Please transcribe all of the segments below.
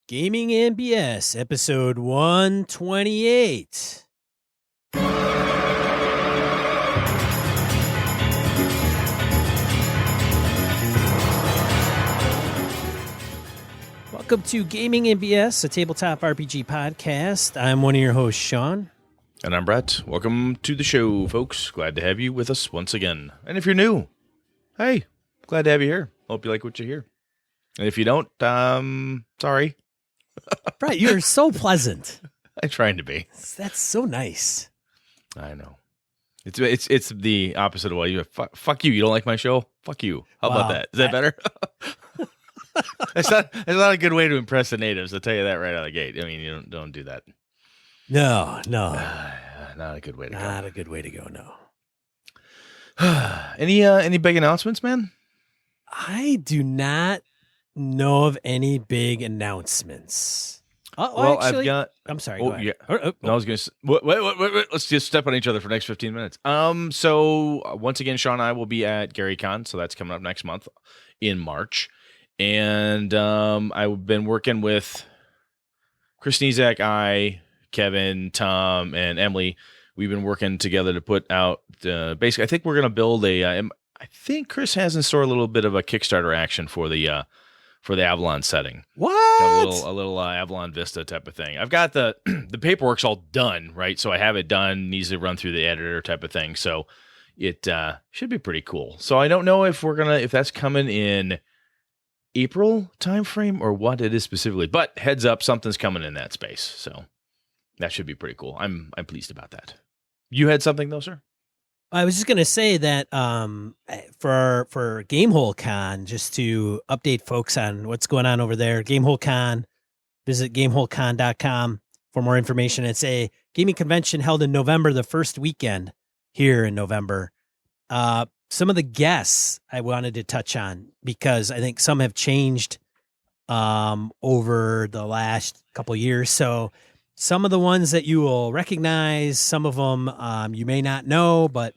Gaming and BS, episode 128. Welcome to Gaming and BS, a tabletop RPG podcast. I'm one of your hosts, Sean. And I'm Brett. Welcome to the show, folks. Glad to have you with us once again. And if you're new, hey, glad to have you here. Hope you like what you hear. And if you don't, sorry. Brett, you're so pleasant. I'm trying to be. That's so nice. I know. It's the opposite of what you fuck you. You don't like my show? Fuck you. How about that? Is that better? It's not a good way to impress the natives. I'll tell you that right out of the gate. I mean, you don't do that. No. Not a good way to go. Not a good way to go, no. Any big announcements, man? I do not know of any big announcements. Well, actually, I've got. I'm sorry. Oh, go ahead. yeah. Oh. No, I was going to. Wait. Let's just step on each other for the next 15 minutes. So once again, Sean and I will be at GaryCon, so that's coming up next month in March, and I've been working with Chris Nizak, Kevin, Tom, and Emily. We've been working together to put out. Basically, I think we're going to build a. I think Chris has in store a little bit of a Kickstarter action for the Avalon setting. What? A little Avalon Vista type of thing. I've got the paperwork's all done, right? So I have it done, needs to run through the editor type of thing. So it should be pretty cool. So I don't know if that's coming in April timeframe or what it is specifically, but heads up, something's coming in that space. So that should be pretty cool. I'm pleased about that. You had something though, sir? I was just going to say that for Gamehole Con, just to update folks on what's going on over there, Gamehole Con, visit gameholecon.com for more information. It's a gaming convention held in November, the first weekend here in November. Some of the guests I wanted to touch on because I think some have changed over the last couple of years. So some of the ones that you will recognize, some of them you may not know, but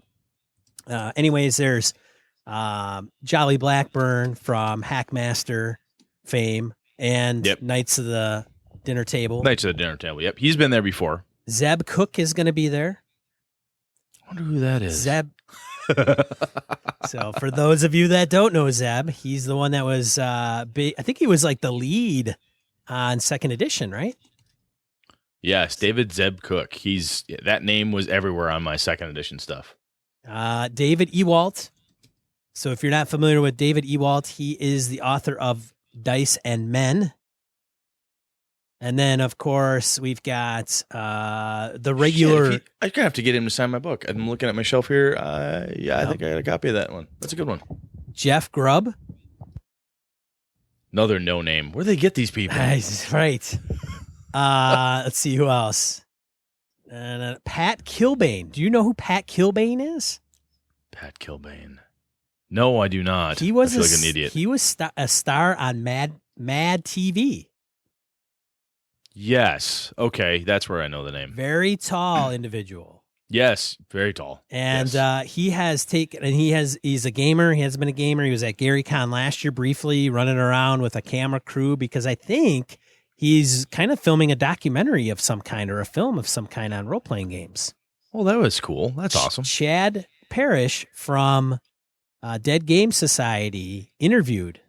anyways, there's Jolly Blackburn from Hackmaster fame and Yep. Knights of the Dinner Table. Knights of the Dinner Table. Yep, he's been there before. Zeb Cook is going to be there. I wonder who that is. Zeb. So for those of you that don't know Zeb, he's the one that was I think he was like the lead on second edition, right? Yes, David Zeb Cook. That name was everywhere on my second edition stuff. David Ewalt. So if you're not familiar with David Ewalt, he is the author of Dice and Men. And then, of course, we've got the regular... I'm going to have to get him to sign my book. I'm looking at my shelf here. I think I got a copy of that one. That's a good one. Jeff Grubb. Another no name. Where do they get these people? Right. Let's see who else. And Pat Kilbane. Do you know who Pat Kilbane is? Pat Kilbane. No, I do not. He was I feel like an idiot. He was a star on Mad TV. Yes. Okay, that's where I know the name. Very tall individual. Yes, very tall. And yes. He's a gamer. He has been a gamer. He was at GaryCon last year briefly, running around with a camera crew because I think he's kind of filming a documentary of some kind or a film of some kind on role-playing games. Well, that was cool. That's awesome. Chad Parrish from Dead Game Society interviewed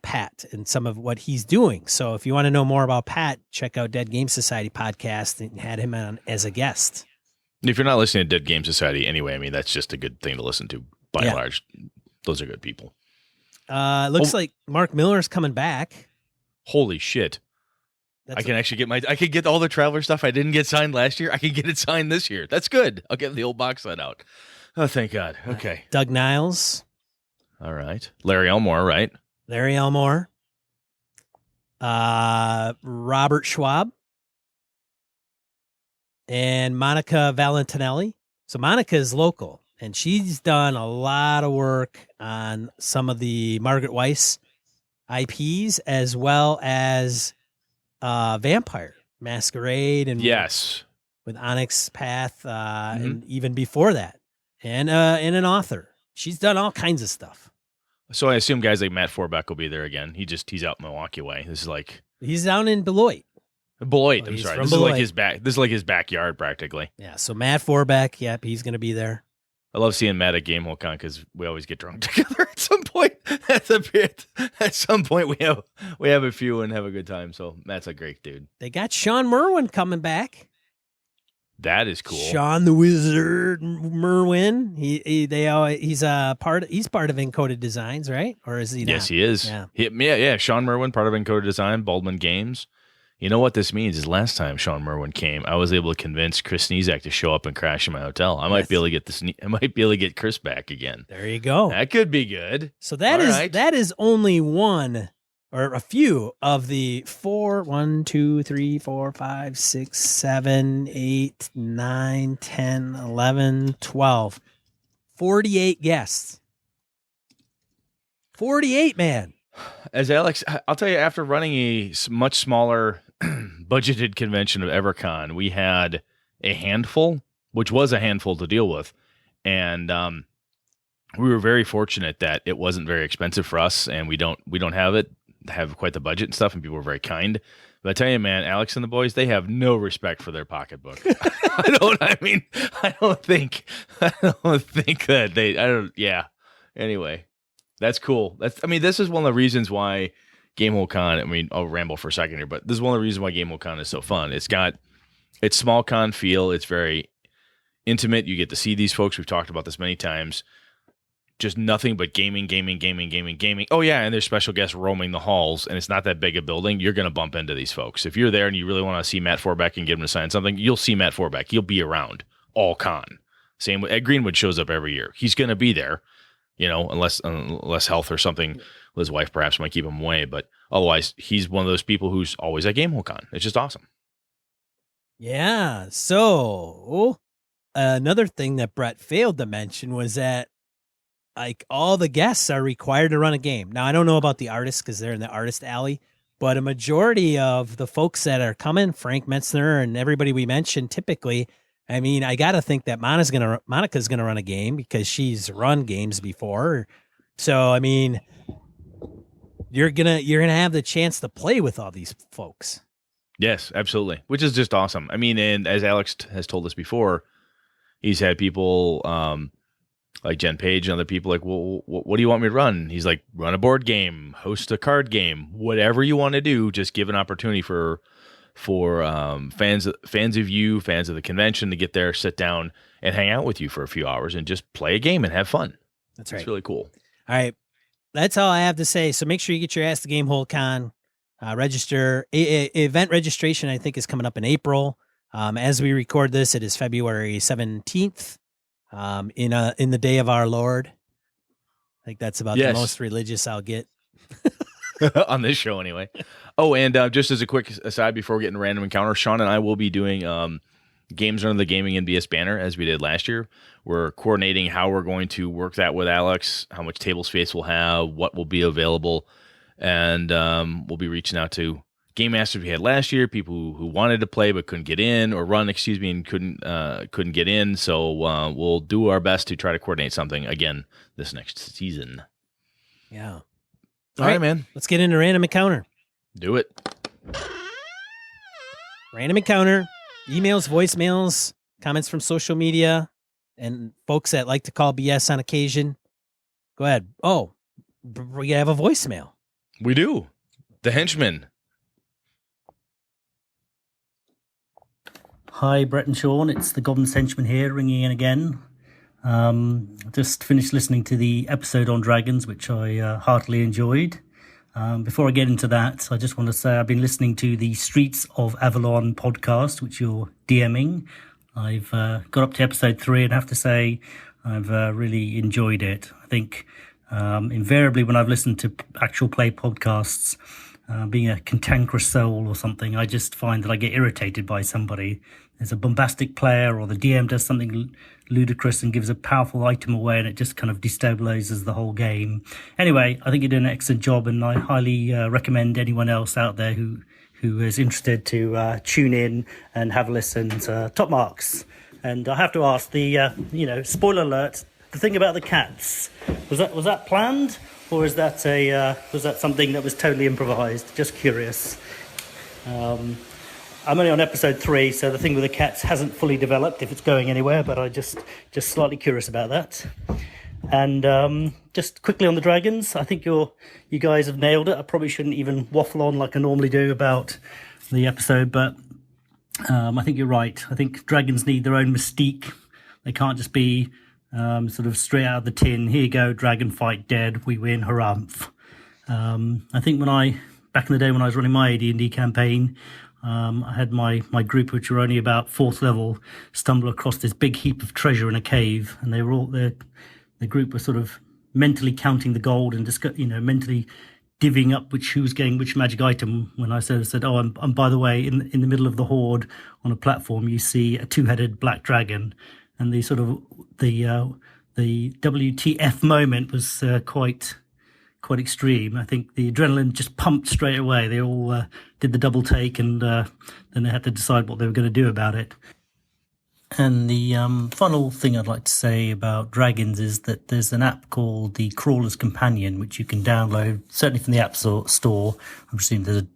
Pat and some of what he's doing. So if you want to know more about Pat, check out Dead Game Society podcast and had him on as a guest. If you're not listening to Dead Game Society anyway, I mean, that's just a good thing to listen to by and large. Those are good people. Looks like Mark Miller's coming back. Holy shit. I can get all the Traveler stuff I didn't get signed last year. I can get it signed this year. That's good. I'll get the old box set out. Oh, thank God. Okay. Doug Niles. All right. Larry Elmore, right? Larry Elmore. Robert Schwab. And Monica Valentinelli. So Monica is local, and she's done a lot of work on some of the Margaret Weiss IPs as well as Vampire Masquerade and yes, with Onyx Path and even before that, and an author. She's done all kinds of stuff. So I assume guys like Matt Forbeck will be there again. He's out Milwaukee way. This is like He's down in Beloit. Beloit, I'm he's sorry. from This is like Beloit. this is like his backyard practically. Yeah, so Matt Forbeck, yep, he's going to be there. I love seeing Matt at GameHole Con because we always get drunk together at some point. At some point, we have a few and have a good time. So Matt's a great dude. They got Sean Merwin coming back. That is cool. Sean the Wizard Merwin. He's part of Encoded Designs, right? Or is he not? Yes, he is. Yeah. Sean Merwin, part of Encoded Design, Baldwin Games. You know what this means is last time Sean Merwin came, I was able to convince Chris Sneezak to show up and crash in my hotel. I might be able to get Chris back again. There you go. That could be good. So that is only one or a few of the 1, 2, 3, 4, 5, 6, 7, 8, 9, 10, 11, 12, 48 guests. 48, man. As Alex, I'll tell you, after running a much smaller budgeted convention of EverCon, we had a handful, which was a handful to deal with. And we were very fortunate that it wasn't very expensive for us, and we don't have quite the budget and stuff, and people were very kind. But I tell you, man, Alex and the boys, they have no respect for their pocketbook. I don't think that yeah. Anyway, that's cool. This is one of the reasons why GameHole Con, I'll ramble for a second here, but this is one of the reasons why GameHole Con is so fun. It's small con feel. It's very intimate. You get to see these folks. We've talked about this many times. Just nothing but gaming. Oh, yeah, and there's special guests roaming the halls, and it's not that big a building. You're going to bump into these folks. If you're there and you really want to see Matt Forbeck and get him to sign something, you'll see Matt Forbeck. You'll be around all con. Same with Ed Greenwood shows up every year. He's going to be there, unless health or something with his wife perhaps might keep him away. But otherwise, he's one of those people who's always at GameHole Con. It's just awesome. Yeah. So another thing that Brett failed to mention was that all the guests are required to run a game. Now, I don't know about the artists because they're in the artist alley, but a majority of the folks that are coming, Frank Metzner and everybody we mentioned, typically, I got to think that Monica's going to run a game because she's run games before. So, you're going to have the chance to play with all these folks. Yes, absolutely. Which is just awesome. And as Alex has told us before, he's had people, like Jen Page and other people like, well, what do you want me to run? He's like, run a board game, host a card game, whatever you want to do. Just give an opportunity for fans of you, fans of the convention to get there, sit down, and hang out with you for a few hours and just play a game and have fun. That's right. It's really cool. All right, that's all I have to say. So make sure you get your ass to GameHole Con. Register. Event registration, I think, is coming up in April. As we record this, it is February 17th. In the day of our Lord. I think that's about the most religious I'll get. On this show anyway. Oh, and just as a quick aside before we get into Random Encounter, Sean and I will be doing games under the Gaming NBS banner as we did last year. We're coordinating how we're going to work that with Alex, how much table space we'll have, what will be available, and we'll be reaching out to game masters we had last year, people who wanted to play but couldn't get in, or run, and couldn't get in. So we'll do our best to try to coordinate something again this next season. Yeah. All right, man. Let's get into Random Encounter. Do it. Random Encounter. Emails, voicemails, comments from social media, and folks that like to call BS on occasion. Go ahead. Oh, we have a voicemail. We do. The Henchman. Hi, Brett and Sean. It's the Goblin's Henchman here, ringing in again. Just finished listening to the episode on dragons, which I heartily enjoyed. Before I get into that, I just want to say I've been listening to the Streets of Avalon podcast, which you're DMing. I've got up to episode 3 and have to say I've really enjoyed it. I think invariably when I've listened to actual play podcasts, being a cantankerous soul or something, I just find that I get irritated by somebody. There's a bombastic player or the DM does something ludicrous and gives a powerful item away and it just kind of destabilizes the whole game. Anyway, I think you did an excellent job and I highly recommend anyone else out there who is interested to tune in and have a listen. Top marks. And I have to ask spoiler alert, the thing about the cats, was that planned? Or is that was that something that was totally improvised? Just curious. I'm only on episode 3, so the thing with the cats hasn't fully developed if it's going anywhere, but I just slightly curious about that. And just quickly on the dragons, I think you guys have nailed it. I probably shouldn't even waffle on like I normally do about the episode, but I think you're right. I think dragons need their own mystique. They can't just be sort of straight out of the tin. Here you go, dragon fight, dead, we win, harumph. I think back in the day when I was running my AD&D campaign, I had my group, which were only about 4th level, stumble across this big heap of treasure in a cave, and they were all the group was sort of mentally counting the gold and mentally divvying up who's getting which magic item. When I said, oh, and by the way, in the middle of the horde on a platform, you see a 2-headed black dragon, and the sort of the WTF moment was quite extreme. I think the adrenaline just pumped straight away. They all did the double take, and then they had to decide what they were going to do about it. And the final thing I'd like to say about dragons is that there's an app called the Crawler's Companion, which you can download, certainly from the App Store. I'm assuming there's an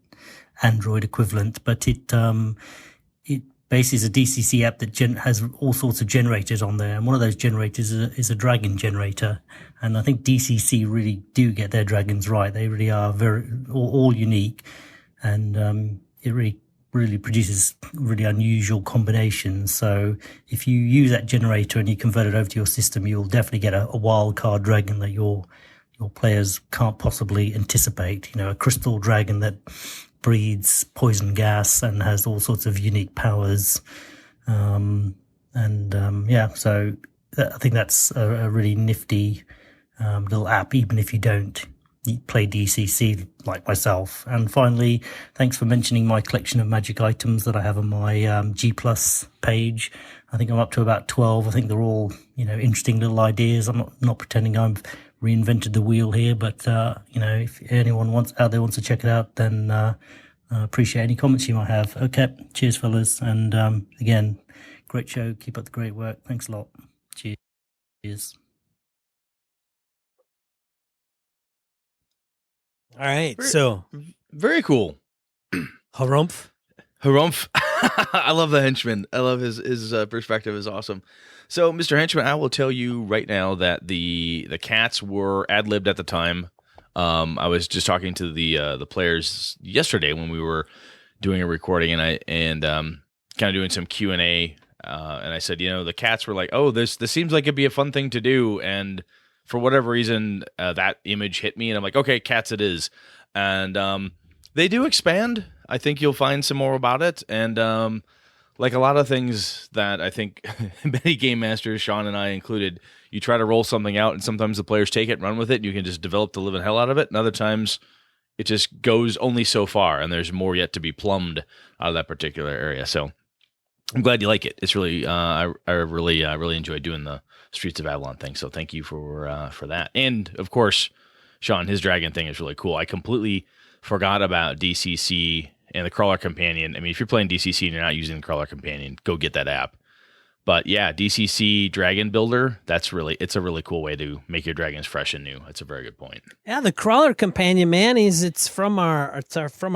Android equivalent, but it basically is a DCC app that has all sorts of generators on there. And one of those generators is a dragon generator. And I think DCC really do get their dragons right. They really are all unique. And it really produces really unusual combinations. So if you use that generator and you convert it over to your system, you'll definitely get a wild card dragon that your players can't possibly anticipate. A crystal dragon that breathes poison gas and has all sorts of unique powers. So I think that's a really nifty little app, even if you don't play DCC like myself. And finally, thanks for mentioning my collection of magic items that I have on my G Plus page. I think I'm up to about 12. I think they're all, interesting little ideas. I'm not pretending I've reinvented the wheel here, but, if anyone out there wants to check it out, then appreciate any comments you might have. Okay, cheers, fellas. And again, great show. Keep up the great work. Thanks a lot. Cheers. All right, so very cool. Harumph. I love the henchman. I love his perspective is awesome. So, Mr. Henchman, I will tell you right now that the cats were ad-libbed at the time. I was just talking to the players yesterday when we were doing a recording, and kind of doing some Q&A, and I said, the cats were like, oh, this seems like it'd be a fun thing to do, and for whatever reason, that image hit me, and I'm like, okay, cats it is. And they do expand. I think you'll find some more about it. And like a lot of things that I think many game masters, Sean and I included, you try to roll something out, and sometimes the players take it and run with it, and you can just develop the living hell out of it. And other times, it just goes only so far, and there's more yet to be plumbed out of that particular area. So I'm glad you like it. It's really, I really enjoyed doing the Streets of Avalon thing. So thank you for that. And of course, Sean, his dragon thing is really cool. I completely forgot about DCC and the Crawler Companion. I mean, if you're playing DCC and you're not using the Crawler Companion, go get that app. But yeah, DCC Dragon Builder, it's a really cool way to make your dragons fresh and new. That's a very good point. Yeah, the Crawler Companion, man, it's from our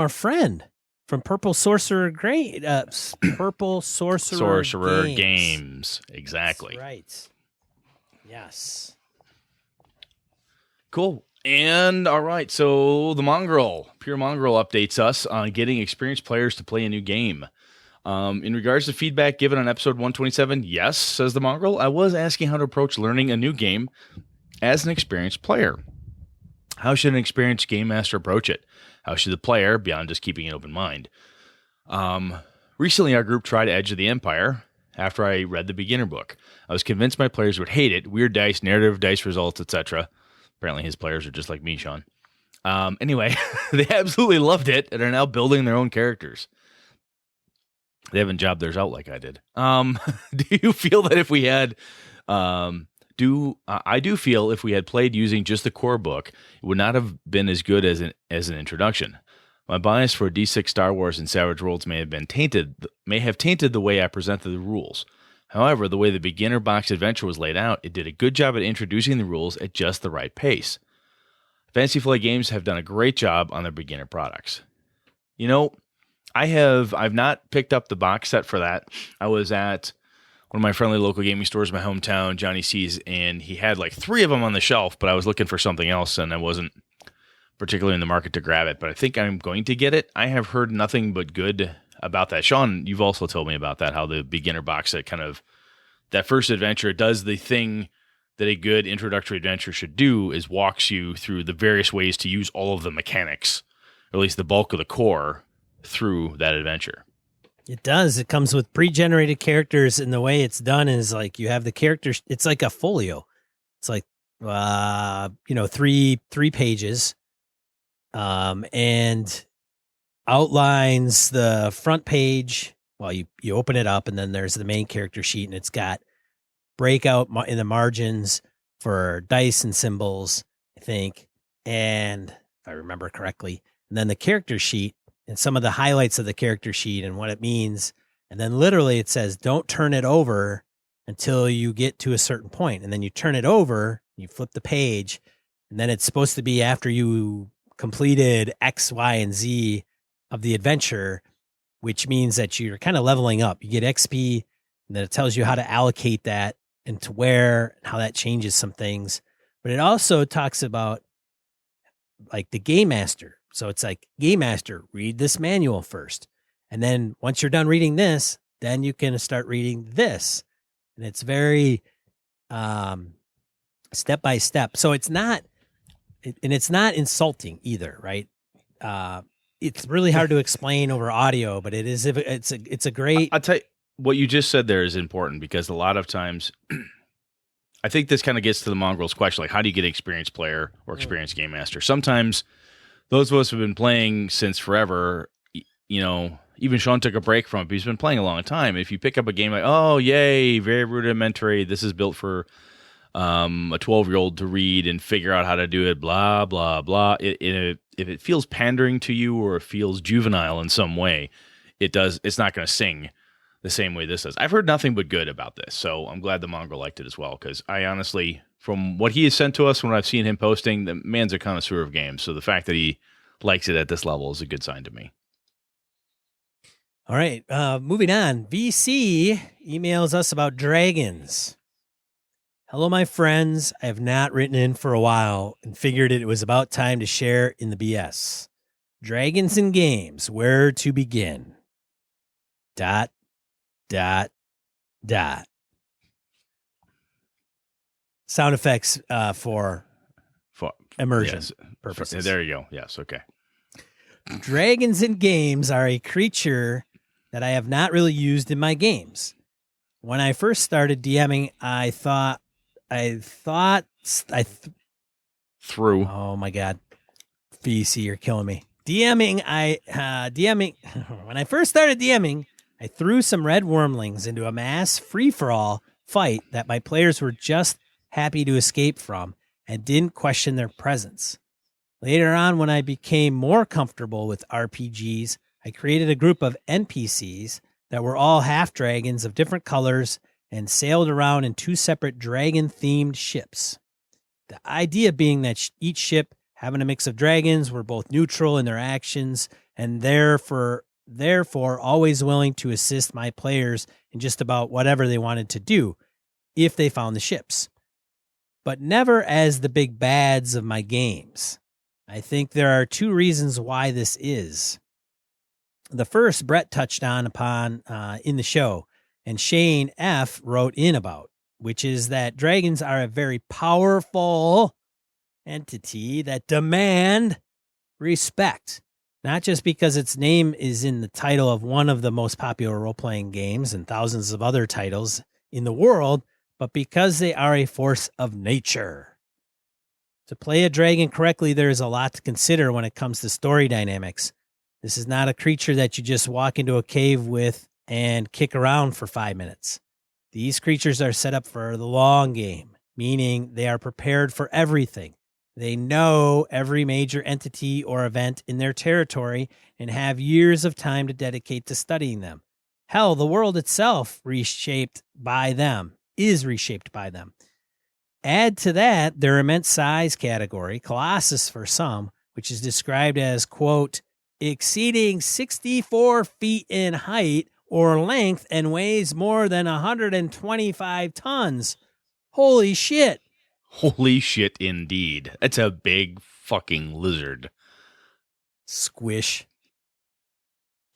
friend from Purple Sorcerer Purple Sorcerer Games. Exactly. That's right. Yes. Cool. And all right, so the Pure Mongrel updates us on getting experienced players to play a new game. In regards to feedback given on episode 127, yes, says the Mongrel, I was asking how to approach learning a new game as an experienced player. How should an experienced game master approach it? How should the player, beyond just keeping an open mind? Recently, our group tried Edge of the Empire after I read the beginner book. I was convinced my players would hate it. Weird dice, narrative dice results, etc. Apparently his players are just like me, Sean. Anyway, they absolutely loved it and are now building their own characters. They haven't jobbed theirs out like I did. Do you feel that if we had... I do feel if we had played using just the core book, it would not have been as good as an introduction. My bias for D6 Star Wars and Savage Worlds may have tainted the way I presented the rules. However, the way the beginner box adventure was laid out, it did a good job at introducing the rules at just the right pace. Fantasy Flight Games have done a great job on their beginner products. I've not picked up the box set for that. I was at one of my friendly local gaming stores in my hometown, Johnny C's, and he had like 3 of them on the shelf, but I was looking for something else and I wasn't particularly in the market to grab it, but I think I'm going to get it. I have heard nothing but good about that. Sean, you've also told me about that, how the beginner box set kind of, that first adventure does the thing that a good introductory adventure should do, is walks you through the various ways to use all of the mechanics, or at least the bulk of the core, through that adventure. It does. It comes with pre-generated characters, and the way it's done is like you have the characters. It's like a folio. It's like, 3 pages, and outlines the front page. Well, you open it up, and then there's the main character sheet, and it's got breakout in the margins for dice and symbols, I think, and if I remember correctly, and then the character sheet and some of the highlights of the character sheet and what it means. And then literally it says, don't turn it over until you get to a certain point. And then you turn it over, you flip the page, and then it's supposed to be after you completed X, Y, and Z of the adventure, which means that you're kind of leveling up. You get XP, and then it tells you how to allocate that and to where, and how that changes some things. But it also talks about like the game master. So it's like, game master, read this manual first. And then once you're done reading this, then you can start reading this. And it's very step by step. So it's not, and it's not insulting either, right? It's really hard to explain over audio, but it's a great. I'll tell you, what you just said there is important, because a lot of times, I think this kind of gets to the mongrel's question, like, how do you get an experienced player or experienced game master? Sometimes those of us who've been playing since forever, even Sean took a break from it, but he's been playing a long time. If you pick up a game like, oh, yay, very rudimentary, this is built for a 12-year-old to read and figure out how to do it, blah, blah, blah. If it feels pandering to you or it feels juvenile in some way, it's not going to sing the same way this does. I've heard nothing but good about this, so I'm glad the mongrel liked it as well, because I honestly, from what he has sent to us, when I've seen him posting, the man's a connoisseur of games, so the fact that he likes it at this level is a good sign to me. All right, moving on. VC emails us about dragons. Hello, my friends. I have not written in for a while and figured it was about time to share in the BS. Dragons in games, where to begin? ... Sound effects for immersion purposes. There you go. Yes, okay. Dragons in games are a creature that I have not really used in my games. When I first started DMing, I thought through. Oh my God, VC, you're killing me. DMing. When I first started DMing, I threw some red wormlings into a mass free-for-all fight that my players were just happy to escape from and didn't question their presence. Later on, when I became more comfortable with RPGs, I created a group of NPCs that were all half-dragons of different colors and sailed around in 2 separate dragon-themed ships. The idea being that each ship, having a mix of dragons, were both neutral in their actions and therefore always willing to assist my players in just about whatever they wanted to do if they found the ships, but never as the big bads of my games. I think there are 2 reasons why this is. The first, Brett touched upon in the show, and Shane F. wrote in about, which is that dragons are a very powerful entity that demand respect. Not just because its name is in the title of one of the most popular role-playing games and thousands of other titles in the world, but because they are a force of nature. To play a dragon correctly, there is a lot to consider when it comes to story dynamics. This is not a creature that you just walk into a cave with and kick around for 5 minutes. These creatures are set up for the long game, meaning they are prepared for everything. They know every major entity or event in their territory and have years of time to dedicate to studying them. Hell, the world itself is reshaped by them. Add to that their immense size category, Colossus for some, which is described as, quote, exceeding 64 feet in height or length and weighs more than 125 tons. Holy shit. Holy shit, indeed. That's a big fucking lizard. Squish.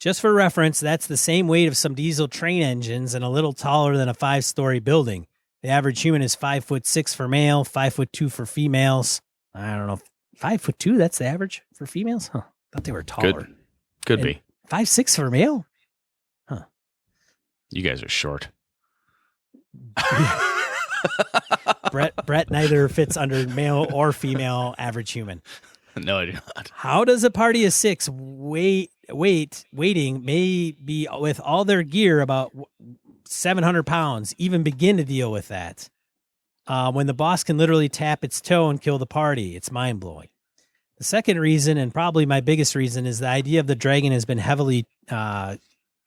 Just for reference, that's the same weight of some diesel train engines and a little taller than a 5-story building. The average human is 5'6" for male, 5'2" for females. I don't know. 5'2", that's the average for females? Huh. Thought they were taller. Could be. 5'6" for male? Huh. You guys are short. Brett neither fits under male or female average human. No, I do not. How does a party of 6 waiting maybe with all their gear about 700 pounds even begin to deal with that? When the boss can literally tap its toe and kill the party. It's mind-blowing. The second reason, and probably my biggest reason, is the idea of the dragon has been heavily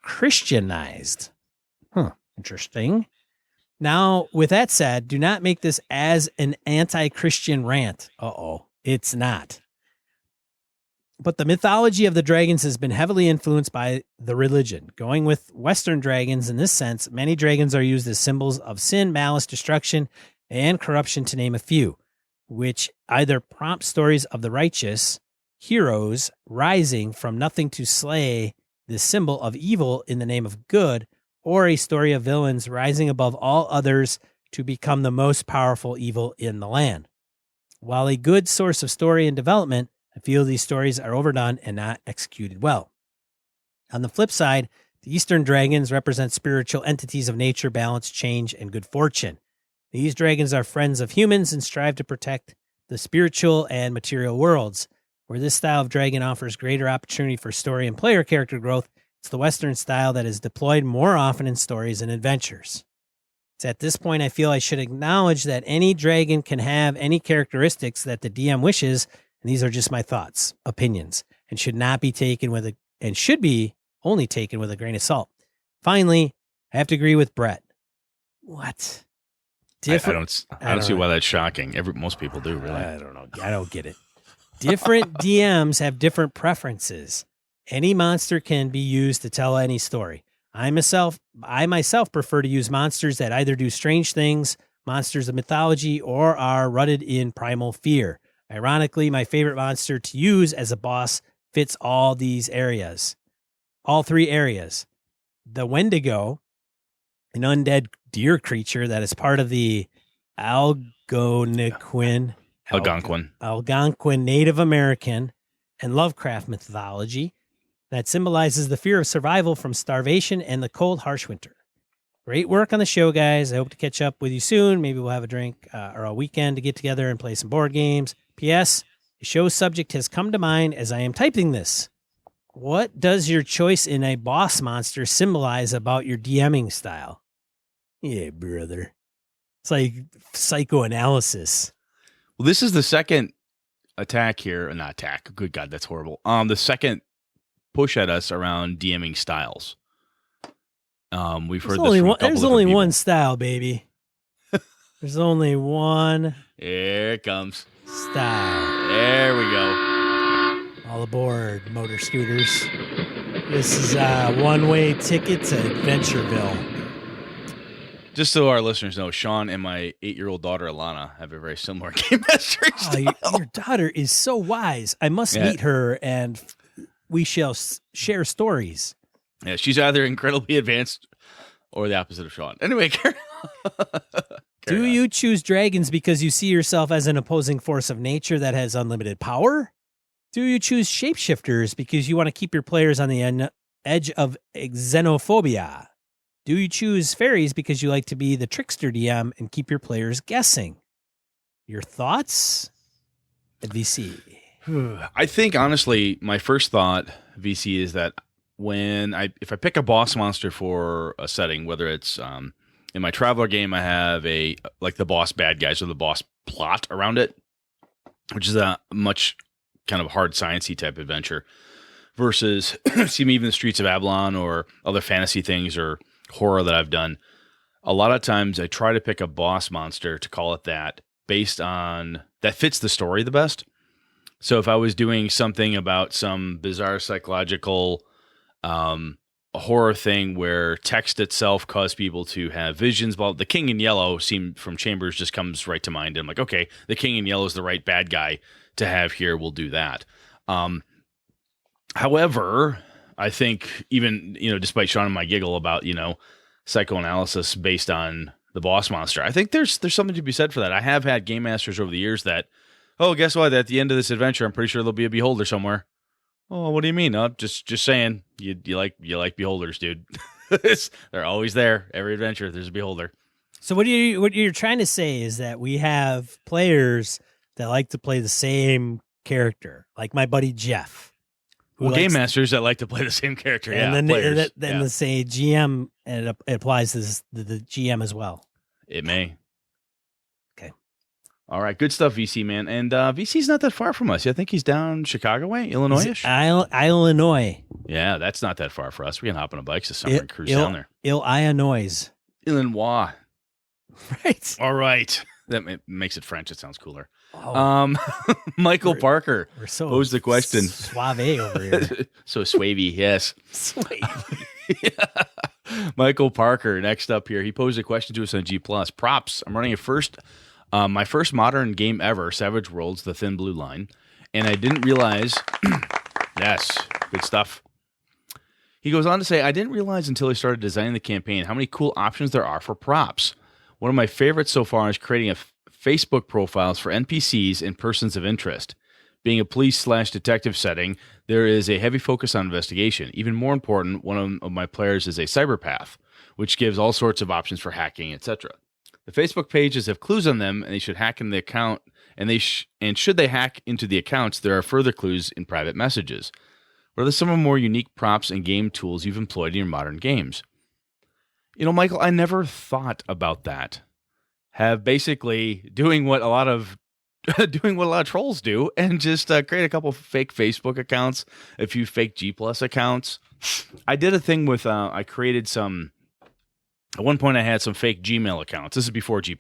Christianized. Interesting. Now, with that said, do not make this as an anti-Christian rant. It's not. But the mythology of the dragons has been heavily influenced by the religion. Going with Western dragons in this sense, many dragons are used as symbols of sin, malice, destruction, and corruption, to name a few, which either prompt stories of the righteous heroes rising from nothing to slay the symbol of evil in the name of good, or a story of villains rising above all others to become the most powerful evil in the land. While a good source of story and development, I feel these stories are overdone and not executed well. On the flip side, the Eastern dragons represent spiritual entities of nature, balance, change, and good fortune. These dragons are friends of humans and strive to protect the spiritual and material worlds. Where this style of dragon offers greater opportunity for story and player character growth, it's the Western style that is deployed more often in stories and adventures. It's at this point I feel I should acknowledge that any dragon can have any characteristics that the DM wishes, and these are just my thoughts, opinions, and should be only taken with a grain of salt. Finally, I have to agree with Brett. What? I don't see why that's shocking. Most people do, really. I don't know. I don't get it. Different DMs have different preferences. Any monster can be used to tell any story. I myself prefer to use monsters that either do strange things, monsters of mythology, or are rooted in primal fear. Ironically, my favorite monster to use as a boss fits all three areas. The Wendigo, an undead deer creature that is part of the Algonquin Native American and Lovecraft mythology that symbolizes the fear of survival from starvation and the cold, harsh winter. Great work on the show, guys. I hope to catch up with you soon. Maybe we'll have a drink or a weekend to get together and play some board games. P.S. The show's subject has come to mind as I am typing this. What does your choice in a boss monster symbolize about your DMing style? Yeah, brother. It's like psychoanalysis. Well, this is the second attack here. Not attack. Good God, that's horrible. The second push at us around DMing styles. We've heard this from a couple There's only one style, baby. There's only one. Here it comes. Style. There we go. All aboard, motor scooters. This is a one-way ticket to Adventureville. Just so our listeners know, Sean and my 8-year-old daughter, Alana, have a very similar game mastery style. Your daughter is so wise. I must meet her, and we shall share stories. Yeah, she's either incredibly advanced or the opposite of Sean. Anyway, Do you choose dragons because you see yourself as an opposing force of nature that has unlimited power? Do you choose shapeshifters because you want to keep your players on the edge of xenophobia? Do you choose fairies because you like to be the trickster DM and keep your players guessing? Your thoughts at VC? I think, honestly, my first thought, VC, is that if I pick a boss monster for a setting, whether it's in my Traveler game, I have the boss bad guys or the boss plot around it, which is a much kind of hard sciencey type adventure, versus even the Streets of Avalon or other fantasy things or horror that I've done. A lot of times I try to pick a boss monster, to call it that, based on that fits the story the best. So if I was doing something about some bizarre psychological horror thing where text itself caused people to have visions, well, the King in Yellow from Chambers just comes right to mind. And I'm like, okay, the King in Yellow is the right bad guy to have here. We'll do that. However, I think even, despite Sean and my giggle about, psychoanalysis based on the boss monster, I think there's something to be said for that. I have had game masters over the years that, oh, guess what? At the end of this adventure, I'm pretty sure there'll be a beholder somewhere. Oh, what do you mean? Oh, just saying. You like beholders, dude. They're always there. Every adventure, there's a beholder. So what you're trying to say is that we have players that like to play the same character, like my buddy Jeff. Well, game masters that like to play the same character, and then players. Then say GM, and it applies to the GM as well. It may. Okay. All right, good stuff, VC, man. And VC's not that far from us. I think he's down Chicago way, Illinois-ish. Illinois. Yeah, that's not that far for us. We can hop on a bike this summer and cruise down there. Illinois. Illinois. Right. All right. That makes it French. It sounds cooler. Oh, Michael Parker so posed the question. Suave over here. So swavy, yes. Swavy. Yeah. Michael Parker, next up here. He posed a question to us on G+. Props. I'm running my first modern game ever, Savage Worlds, The Thin Blue Line, and I didn't realize... Yes, good stuff. He goes on to say, I didn't realize until I started designing the campaign how many cool options there are for props. One of my favorites so far is creating Facebook profiles for NPCs and persons of interest. Being a police/detective setting, there is a heavy focus on investigation. Even more important, one of my players is a cyberpath, which gives all sorts of options for hacking, etc. The Facebook pages have clues on them, and they should hack in the account. And should they hack into the accounts, there are further clues in private messages. What are some of the more unique props and game tools you've employed in your modern games? Michael, I never thought about that. Have basically doing what a lot of trolls do, and just create a couple fake Facebook accounts, a few fake G+ accounts. I did a thing with I created some. At one point, I had some fake Gmail accounts. This is before G+,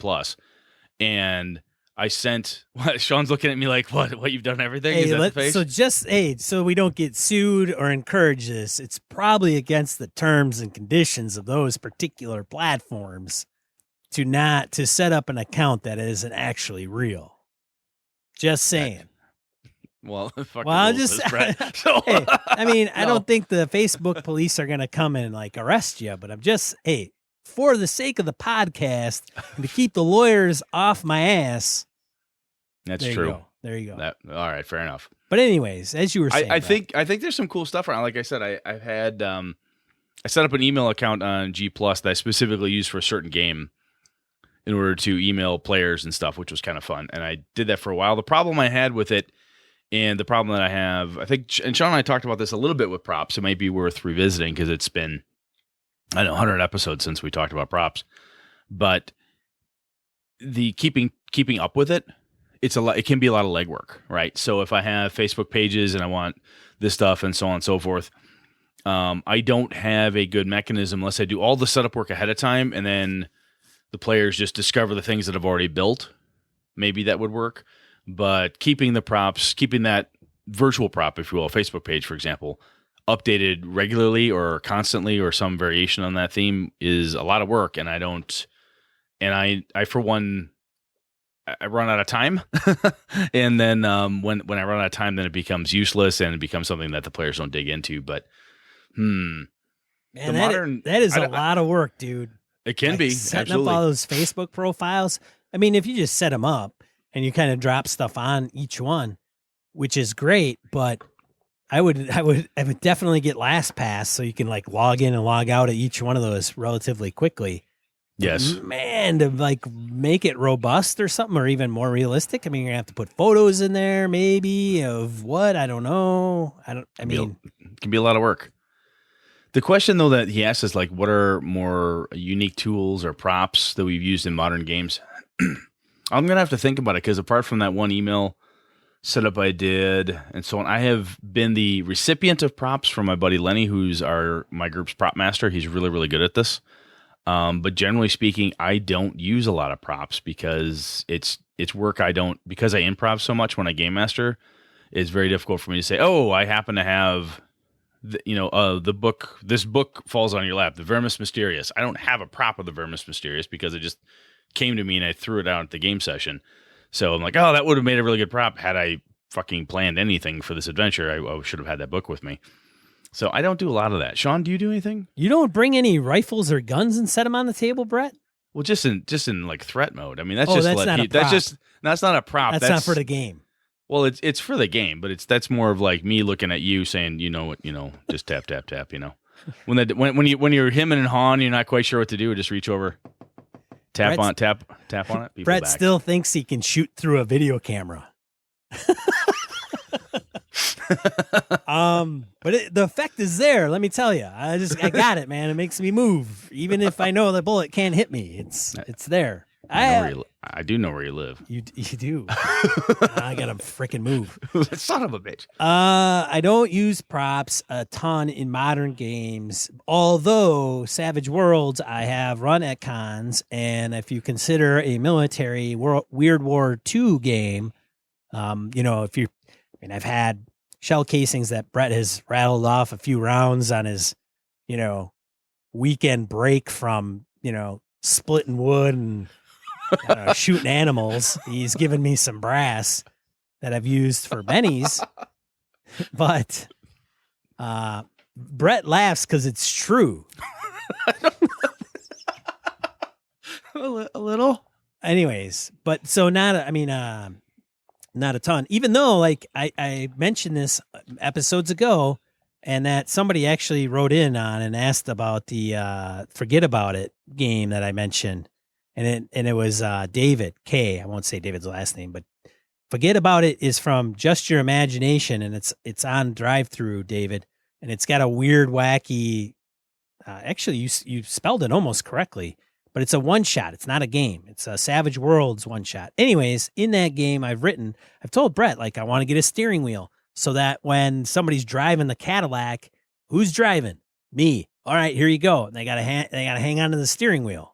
and I sent. Sean's looking at me like, "What? You've done everything?" Is that the face? So we don't get sued or encourage this. It's probably against the terms and conditions of those particular platforms to set up an account that isn't actually real. Just saying. Well, I just. So, hey, I mean, I don't think the Facebook police are going to come and arrest you, but I'm just for the sake of the podcast and to keep the lawyers off my ass. That's true. There you go. All right, fair enough. But anyways, as you were saying, I think there's some cool stuff around. Like I said, I've had I set up an email account on G+ that I specifically used for a certain game in order to email players and stuff, which was kind of fun. And I did that for a while. The problem I had with it, and the problem that I have, I think, and Sean and I talked about this a little bit with props. It might be worth revisiting because it's been, 100 episodes since we talked about props. But the keeping up with it, it can be a lot of legwork, right? So if I have Facebook pages and I want this stuff and so on and so forth, I don't have a good mechanism unless I do all the setup work ahead of time and then the players just discover the things that I've already built. Maybe that would work. But keeping the props, keeping that virtual prop, if you will, a Facebook page, for example, updated regularly or constantly or some variation on that theme is a lot of work. And I for one, I run out of time. And then when I run out of time, then it becomes useless and it becomes something that the players don't dig into. But, man, that is a lot of work, dude. It can be. Setting Absolutely. up all those Facebook profiles. I mean, if you just set them up and you kind of drop stuff on each one, which is great, but I would definitely get LastPass so you can log in and log out of each one of those relatively quickly. Yes. But man, to make it robust or something, or even more realistic. I mean, you're gonna have to put photos in there, maybe of what, I don't know. It can be a lot of work. The question, though, that he asks is what are more unique tools or props that we've used in modern games? I'm going to have to think about it because apart from that one email setup I did and so on, I have been the recipient of props from my buddy Lenny, who's my group's prop master. He's really, really good at this. But generally speaking, I don't use a lot of props because it's work because I improv so much when I game master. it's very difficult for me to say, oh, I happen to have, this book falls on your lap, the Vermis Mysterious. I don't have a prop of the Vermis Mysterious because it just came to me and I threw it out at the game session. So I'm like, oh, that would have made a really good prop had I fucking planned anything for this adventure. I should have had that book with me. So I don't do a lot of that. Sean, do you do anything? You don't bring any rifles or guns and set them on the table, Brett? Well, just in like threat mode. I mean, that's that's not a prop. That's not a prop. That's not for the game. Well, it's for the game, but that's more of like me looking at you saying, just tap tap tap. When you're hemming and hawing, you're not quite sure what to do. Just reach over, tap on it. Brett still thinks he can shoot through a video camera. But the effect is there. Let me tell you, I got it, man. It makes me move, even if I know the bullet can't hit me. It's there. I do know where you live. You do. I gotta freaking move. Son of a bitch. I don't use props a ton in modern games, although Savage Worlds I have run at cons, and if you consider a military Weird War II game, I've had shell casings that Brett has rattled off a few rounds on his, weekend break from, splitting wood and shooting animals. He's given me some brass that I've used for bennies, but Brett laughs because it's true. A little. Anyways, but so not a ton, even though like I mentioned this episodes ago, and that somebody actually wrote in on and asked about the Forget About It game that I mentioned. And it was David K. I won't say David's last name, but Forget About It is from Just Your Imagination, and it's on drive-through, David, and it's got a weird, wacky. Actually, you spelled it almost correctly, but it's a one-shot. It's not a game. It's a Savage Worlds one-shot. Anyways, in that game, I've told Brett, like, I want to get a steering wheel so that when somebody's driving the Cadillac, who's driving? Me. All right, here you go. And they gotta hang on to the steering wheel.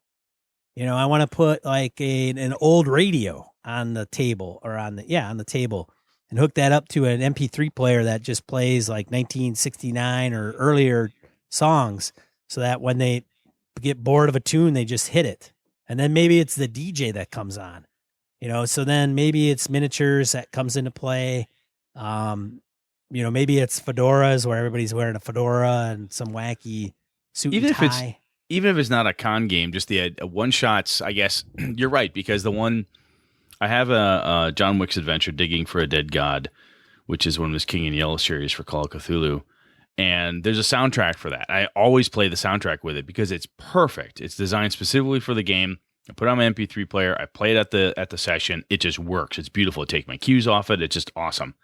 I want to put like an old radio on the table on the table and hook that up to an MP3 player that just plays like 1969 or earlier songs so that when they get bored of a tune, they just hit it. And then maybe it's the DJ that comes on, so then maybe it's miniatures that comes into play. Maybe it's fedoras where everybody's wearing a fedora and some wacky suit and tie. Even if it's not a con game, just the one shots, I guess you're right, because the one I have a John Wick's Adventure Digging for a Dead God, which is one of his King in Yellow series for Call of Cthulhu. And there's a soundtrack for that. I always play the soundtrack with it because it's perfect. It's designed specifically for the game. I put it on my MP3 player. I play it at the session. It just works. It's beautiful. I take my cues off it. It's just awesome.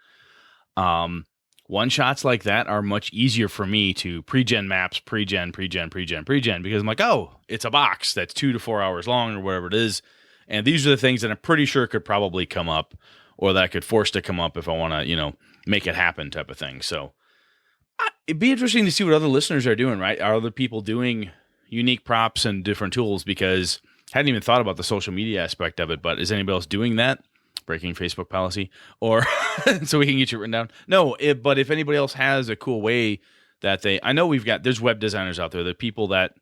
One shots like that are much easier for me to pre-gen maps, pre-gen, because I'm like, oh, it's a box that's 2 to 4 hours long or whatever it is. And these are the things that I'm pretty sure could probably come up or that I could force to come up if I want to, make it happen type of thing. So it'd be interesting to see what other listeners are doing, right? Are other people doing unique props and different tools? Because I hadn't even thought about the social media aspect of it, but is anybody else doing that? Breaking Facebook policy, or so we can get you written down. No, but if anybody else has a cool way that I know there's web designers out there, the people that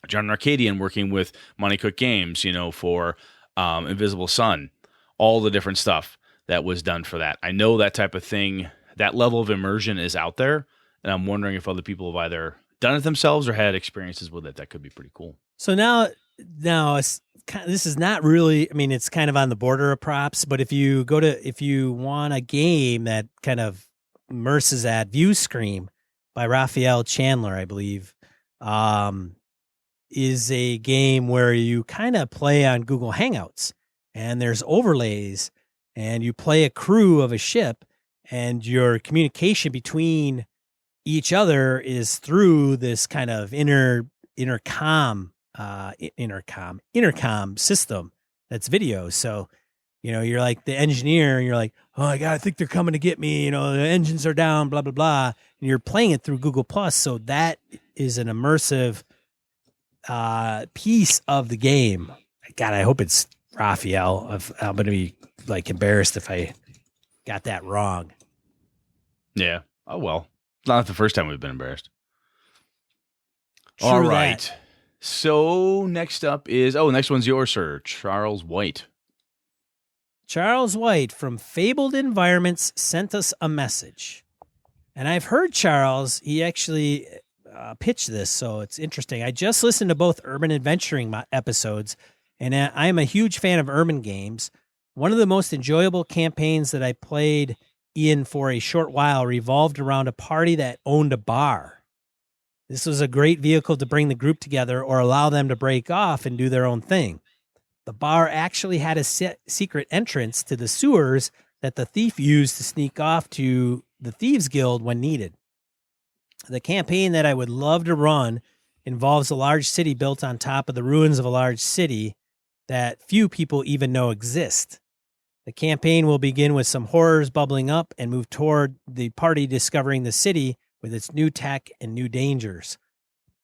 John Arcadian working with Money Cook Games, for Invisible Sun, all the different stuff that was done for that. I know that type of thing, that level of immersion is out there, and I'm wondering if other people have either done it themselves or had experiences with it. That could be pretty cool. So now this is not really, it's kind of on the border of props, but if you want a game that kind of immerses that View Scream by Raphael Chandler, I believe, is a game where you kind of play on Google Hangouts and there's overlays and you play a crew of a ship and your communication between each other is through this kind of intercom system that's video. So, you're like the engineer and you're like, oh my God, I think they're coming to get me. The engines are down, blah, blah, blah. And you're playing it through Google Plus. So that is an immersive piece of the game. God, I hope it's Raphael. I'm going to be like embarrassed if I got that wrong. Yeah. Oh, well. It's not the first time we've been embarrassed. True All right. that. So next up is, next one's yours, sir. Charles White. Charles White from Fabled Environments sent us a message. And I've heard Charles, he actually pitched this, so it's interesting. I just listened to both urban adventuring episodes, and I am a huge fan of urban games. One of the most enjoyable campaigns that I played in for a short while revolved around a party that owned a bar. This was a great vehicle to bring the group together or allow them to break off and do their own thing. The bar actually had a secret entrance to the sewers that the thief used to sneak off to the Thieves Guild when needed. The campaign that I would love to run involves a large city built on top of the ruins of a large city that few people even know exist. The campaign will begin with some horrors bubbling up and move toward the party discovering the city with its new tech and new dangers.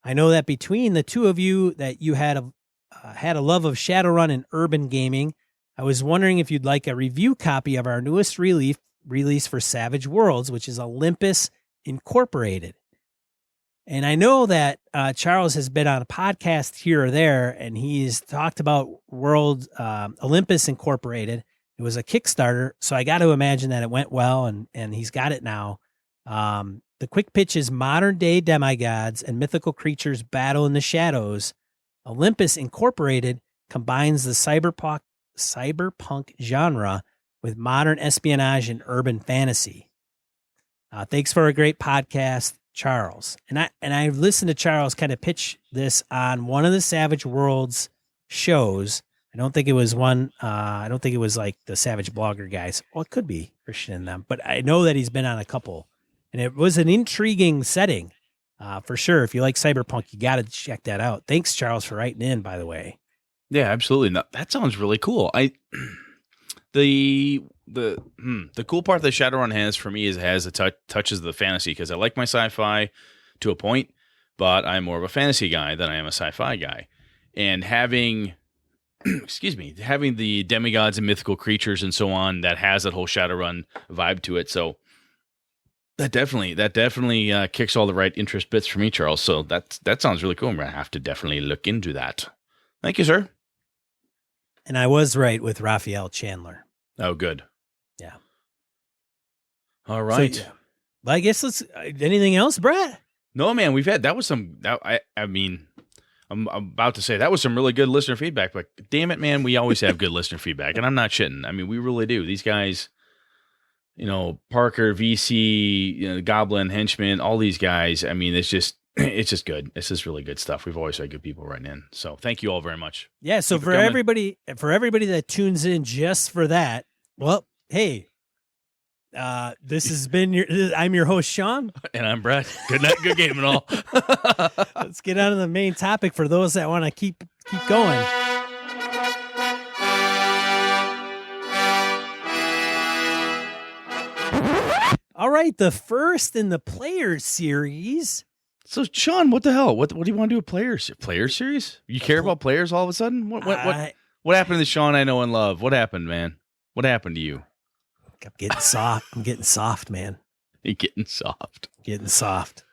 I know that between the two of you that you had a love of Shadowrun and urban gaming. I was wondering if you'd like a review copy of our newest release for Savage Worlds, which is Olympus Incorporated. And I know that Charles has been on a podcast here or there, and he's talked about Olympus Incorporated. It was a Kickstarter, so I got to imagine that it went well, and he's got it now. The quick pitch is modern-day demigods and mythical creatures battle in the shadows. Olympus Incorporated combines the cyberpunk genre with modern espionage and urban fantasy. Thanks for a great podcast, Charles. And I've listened to Charles kind of pitch this on one of the Savage Worlds shows. I don't think it was one. I don't think it was like the Savage Blogger guys. Well, it could be Christian in them, but I know that he's been on a couple, and it was an intriguing setting. For sure. If you like cyberpunk, you got to check that out. Thanks, Charles, for writing in, by the way. Yeah, absolutely. No, that sounds really cool. The cool part that Shadowrun has for me is it has the touches of the fantasy, because I like my sci-fi to a point, but I'm more of a fantasy guy than I am a sci-fi guy. And having having the demigods and mythical creatures and so on, that has that whole Shadowrun vibe to it. So That definitely kicks all the right interest bits for me, Charles. So that sounds really cool. I'm going to have to definitely look into that. Thank you, sir. And I was right with Raphael Chandler. Oh, good. Yeah. All right. So, yeah. Well, I guess anything else, Brett? No, man, I'm about to say that was some really good listener feedback, but damn it, man, we always have good listener feedback, and I'm not shitting. I mean, we really do. These guys, Parker, VC, Goblin, Henchman, all these guys. I mean, it's just good. It's just really good stuff. We've always had good people writing in. So thank you all very much. Yeah. So for everybody that tunes in just for that, well, hey, this has been I'm your host, Sean. And I'm Brett. Good night. Good game and all. Let's get on to the main topic for those that want to keep going. All right, the first in the Players series. So, Sean, what the hell? What do you want to do? A Players series? You care about players all of a sudden? What happened to Sean I know and love? What happened, man? What happened to you? I'm getting soft. I'm getting soft, man. You're getting soft. Getting soft.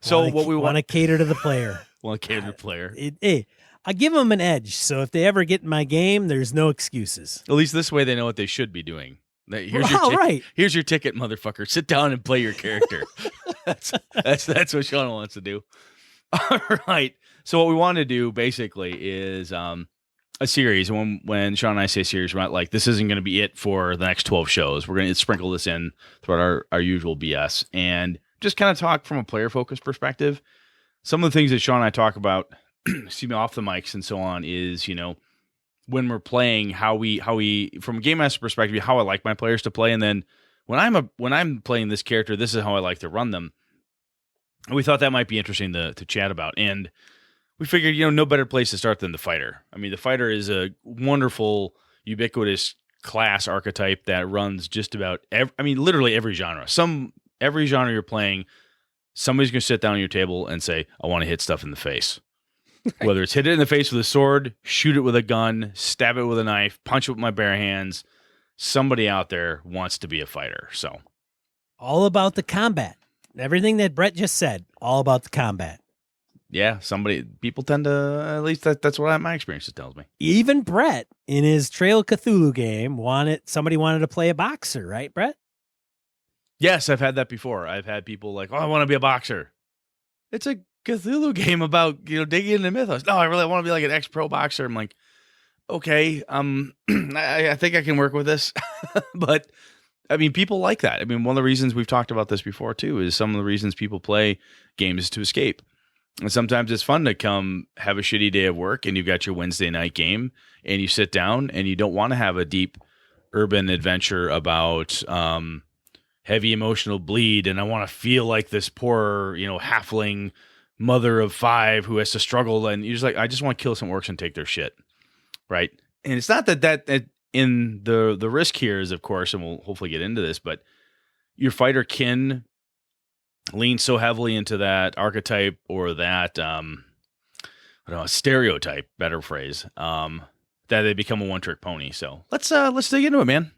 So what we want to cater to the player. Want to cater to the player. Hey, I give them an edge. So if they ever get in my game, there's no excuses. At least this way they know what they should be doing. Here's your ticket, motherfucker. Sit down and play your character. That's what Sean wants to do. All right. So what we want to do basically is a series. When Sean and I say series, we're not like, this isn't going to be it for the next 12 shows. We're going to sprinkle this in throughout our usual BS and just kind of talk from a player focused perspective. Some of the things that Sean and I talk about, off the mics and so on is, when we're playing, how we from a game master perspective, how I like my players to play, and then when I'm playing this character, this is how I like to run them. And we thought that might be interesting to chat about, and we figured no better place to start than the fighter. I mean, the fighter is a wonderful, ubiquitous class archetype that runs just about literally every genre. Every genre you're playing, somebody's going to sit down at your table and say, "I want to hit stuff in the face." Whether it's hit it in the face with a sword, shoot it with a gun, stab it with a knife, punch it with my bare hands, somebody out there wants to be a fighter. So All about the combat. Everything that Brett just said, all about the combat. yeah, people tend to, at least that's what my experience tells me. Even Brett, in his Trail of Cthulhu game, somebody wanted to play a boxer, right, Brett? Yes, I've had that before. I've had people like, oh, I want to be a boxer. It's a Cthulhu game about, digging into mythos. No, I really want to be like an ex-pro boxer. I'm like, okay, I think I can work with this. But I mean, people like that. I mean, one of the reasons we've talked about this before too is some of the reasons people play games is to escape. And sometimes it's fun to come have a shitty day of work and you've got your Wednesday night game and you sit down and you don't want to have a deep urban adventure about heavy emotional bleed. And I want to feel like this poor, halfling mother of 5 who has to struggle. And you're just like, I just want to kill some orcs and take their shit. Right. And it's not that in the risk here is, of course, and we'll hopefully get into this, but your fighter can lean so heavily into that archetype or that stereotype, better phrase, that they become a one-trick pony. So let's dig into it, man.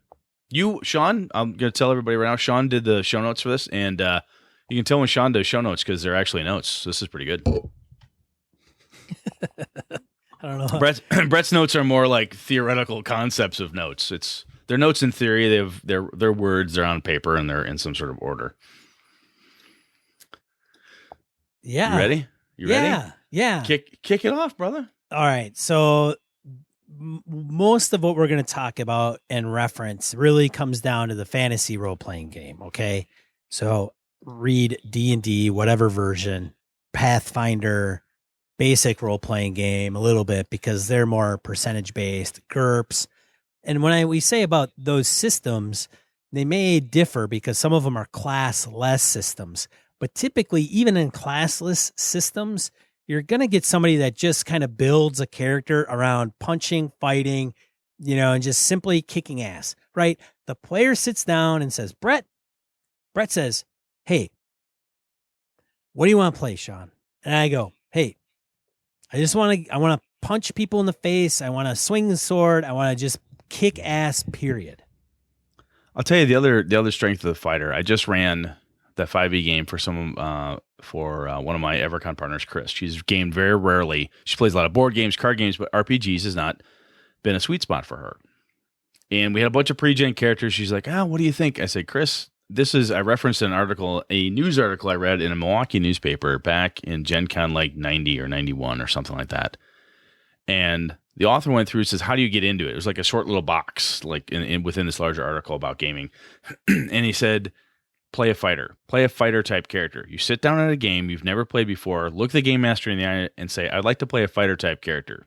Sean, I'm going to tell everybody right now, Sean did the show notes for this, and you can tell when Sean does show notes because they're actually notes. So this is pretty good. I don't know. Brett's notes are more like theoretical concepts of notes. They're notes in theory. They have their words. They're on paper and they're in some sort of order. Yeah. You ready? Ready? Yeah. Kick it off, brother. All right. So most of what we're going to talk about and reference really comes down to the fantasy role-playing game. Okay. So read D&D, whatever version, Pathfinder, basic role-playing game a little bit because they're more percentage-based, GURPS. And when we say about those systems, they may differ because some of them are class-less systems. But typically, even in classless systems, you're going to get somebody that just kind of builds a character around punching, fighting, and just simply kicking ass, right? The player sits down and says, Brett says, hey, what do you want to play, Sean? And I go, hey, I want to punch people in the face. I want to swing the sword. I want to just kick ass, period. I'll tell you the other strength of the fighter. I just ran that 5e game for one of my EverCon partners, Chris. She's gamed very rarely. She plays a lot of board games, card games, but RPGs has not been a sweet spot for her. And we had a bunch of pre-gen characters. She's like, what do you think? I said, Chris, I referenced a news article I read in a Milwaukee newspaper back in Gen Con like 90 or 91 or something like that. And the author went through and says, how do you get into it? It was like a short little box, like within this larger article about gaming. And he said, play a fighter type character. You sit down at a game you've never played before, look the game master in the eye and say, I'd like to play a fighter type character.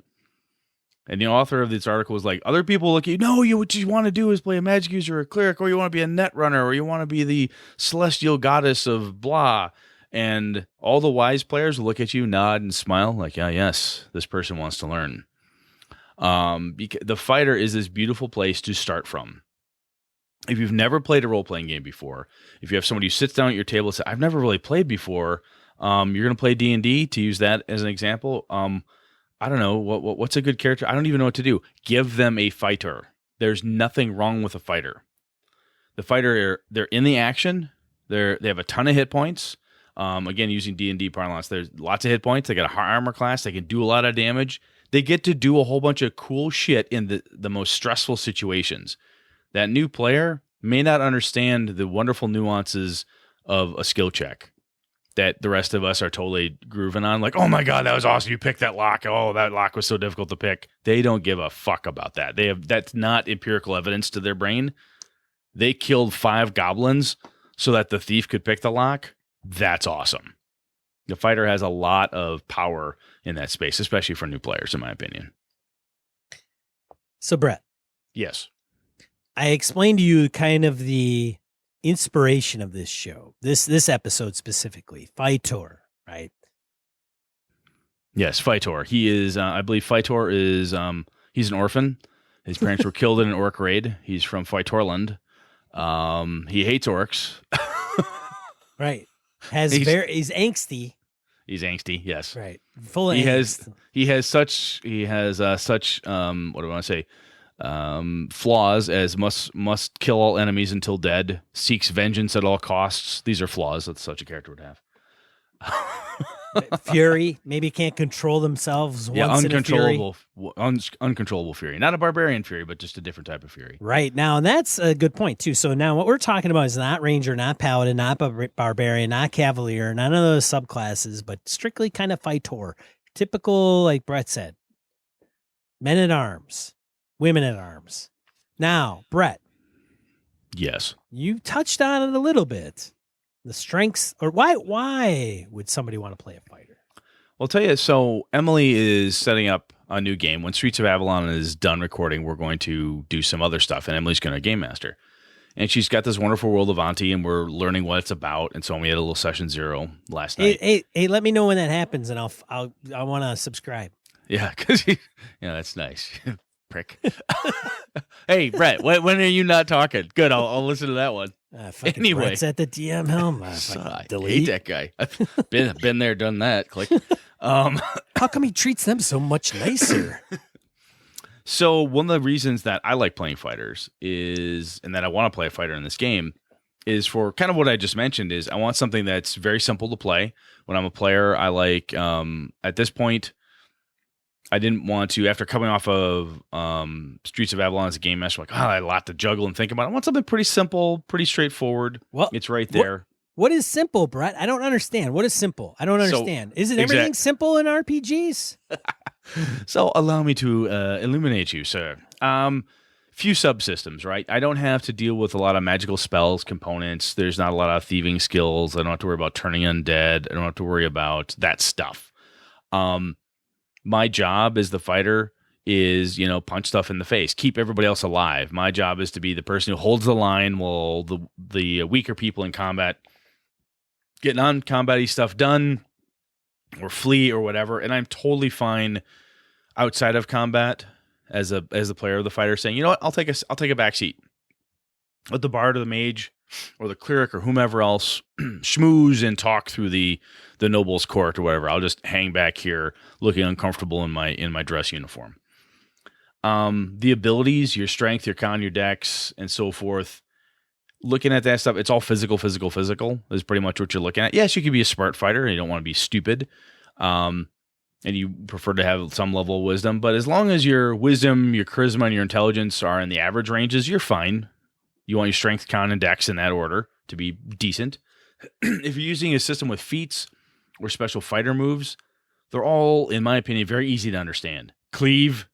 And the author of this article was like, other people look at you, no, what you want to do is play a magic user or a cleric, or you want to be a net runner, or you want to be the celestial goddess of blah. And all the wise players will look at you, nod and smile like, yes, this person wants to learn. Because the fighter is this beautiful place to start from. If you've never played a role-playing game before, if you have somebody who sits down at your table and says, I've never really played before, you're going to play D&D, to use that as an example. I don't know, what's a good character? I don't even know what to do. Give them a fighter. There's nothing wrong with a fighter. The fighter, they're in the action. They have a ton of hit points. Again, using D&D parlance, there's lots of hit points. They got a high armor class. They can do a lot of damage. They get to do a whole bunch of cool shit in the most stressful situations. That new player may not understand the wonderful nuances of a skill check that the rest of us are totally grooving on. Like, oh my God, that was awesome. You picked that lock. Oh, that lock was so difficult to pick. They don't give a fuck about that. That's not empirical evidence to their brain. They killed 5 goblins so that the thief could pick the lock. That's awesome. The fighter has a lot of power in that space, especially for new players, in my opinion. So, Brett. Yes. I explained to you kind of the inspiration of this show, this episode specifically, Fightor, right? Yes, Fightor. He is, I believe Fightor is, he's an orphan. His parents were killed in an orc raid. He's from Fightorland. He hates orcs. Right. He's angsty. He's angsty, yes. Right. Full of he angst. He has such what do I want to say? Flaws as must kill all enemies until dead. Seeks vengeance at all costs. These are flaws that such a character would have. Fury, maybe can't control themselves. Yeah, once uncontrollable, uncontrollable fury. Not a barbarian fury, but just a different type of fury. Right. Now, that's a good point, too. So now what we're talking about is not ranger, not paladin, not barbarian, not cavalier, none of those subclasses, but strictly kind of fighter. Typical, like Brett said, men at arms, women at arms. Now, Brett. Yes. You touched on it a little bit. The strengths, or why would somebody want to play a fighter? Well, I'll tell you, so Emily is setting up a new game. When Streets of Avalon is done recording, we're going to do some other stuff, and Emily's going to game master. And she's got this wonderful world of Auntie, and we're learning what it's about. And so we had a little session 0 last night. Hey, let me know when that happens, and I want to subscribe. Yeah, because that's nice. Prick. Hey, Brett, when are you not talking? Good, I'll listen to that one. Anyway, Brett's at the DM helm. I hate that guy. I've been there, done that. Click. How come he treats them so much nicer? So one of the reasons that I like playing fighters and that I want to play a fighter in this game is for kind of what I just mentioned. Is I want something that's very simple to play. When I'm a player, I like at this point. I didn't want to, after coming off of Streets of Avalon as a game master, I had a lot to juggle and think about. I want something pretty simple, pretty straightforward. Well, it's right there. What is simple, Brett? I don't understand. What is simple? I don't understand. Isn't everything simple in RPGs? So allow me to illuminate you, sir. Few subsystems, right? I don't have to deal with a lot of magical spells, components. There's not a lot of thieving skills. I don't have to worry about turning undead. I don't have to worry about that stuff. My job as the fighter is, punch stuff in the face, keep everybody else alive. My job is to be the person who holds the line while the weaker people in combat get non-combat-y stuff done or flee or whatever. And I'm totally fine outside of combat as the player of the fighter saying, you know what, I'll take a back seat. Let the bard or the mage or the cleric or whomever else schmooze and talk through the noble's court or whatever. I'll just hang back here looking uncomfortable in my dress uniform. The abilities, your strength, your con, your dex, and so forth, looking at that stuff, it's all physical is pretty much what you're looking at. Yes, you could be a smart fighter and you don't want to be stupid. And you prefer to have some level of wisdom, but as long as your wisdom, your charisma, and your intelligence are in the average ranges, you're fine. You want your strength, con, and dex in that order to be decent. If you're using a system with feats or special fighter moves, they're all, in my opinion, very easy to understand. Cleave,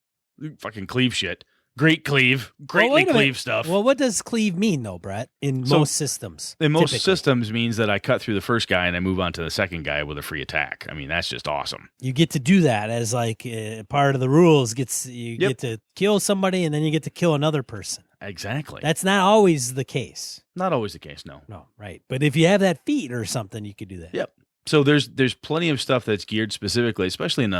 fucking cleave shit. Great cleave, greatly cleave stuff. Well, what does cleave mean, though, Brett, in most systems? In most systems means that I cut through the first guy and I move on to the second guy with a free attack. I mean, that's just awesome. You get to do that as part of the rules. Get to kill somebody and then you get to kill another person. Exactly. That's not always the case. Not always the case, no. No, right. But if you have that feat or something, you could do that. Yep. So there's plenty of stuff that's geared specifically, especially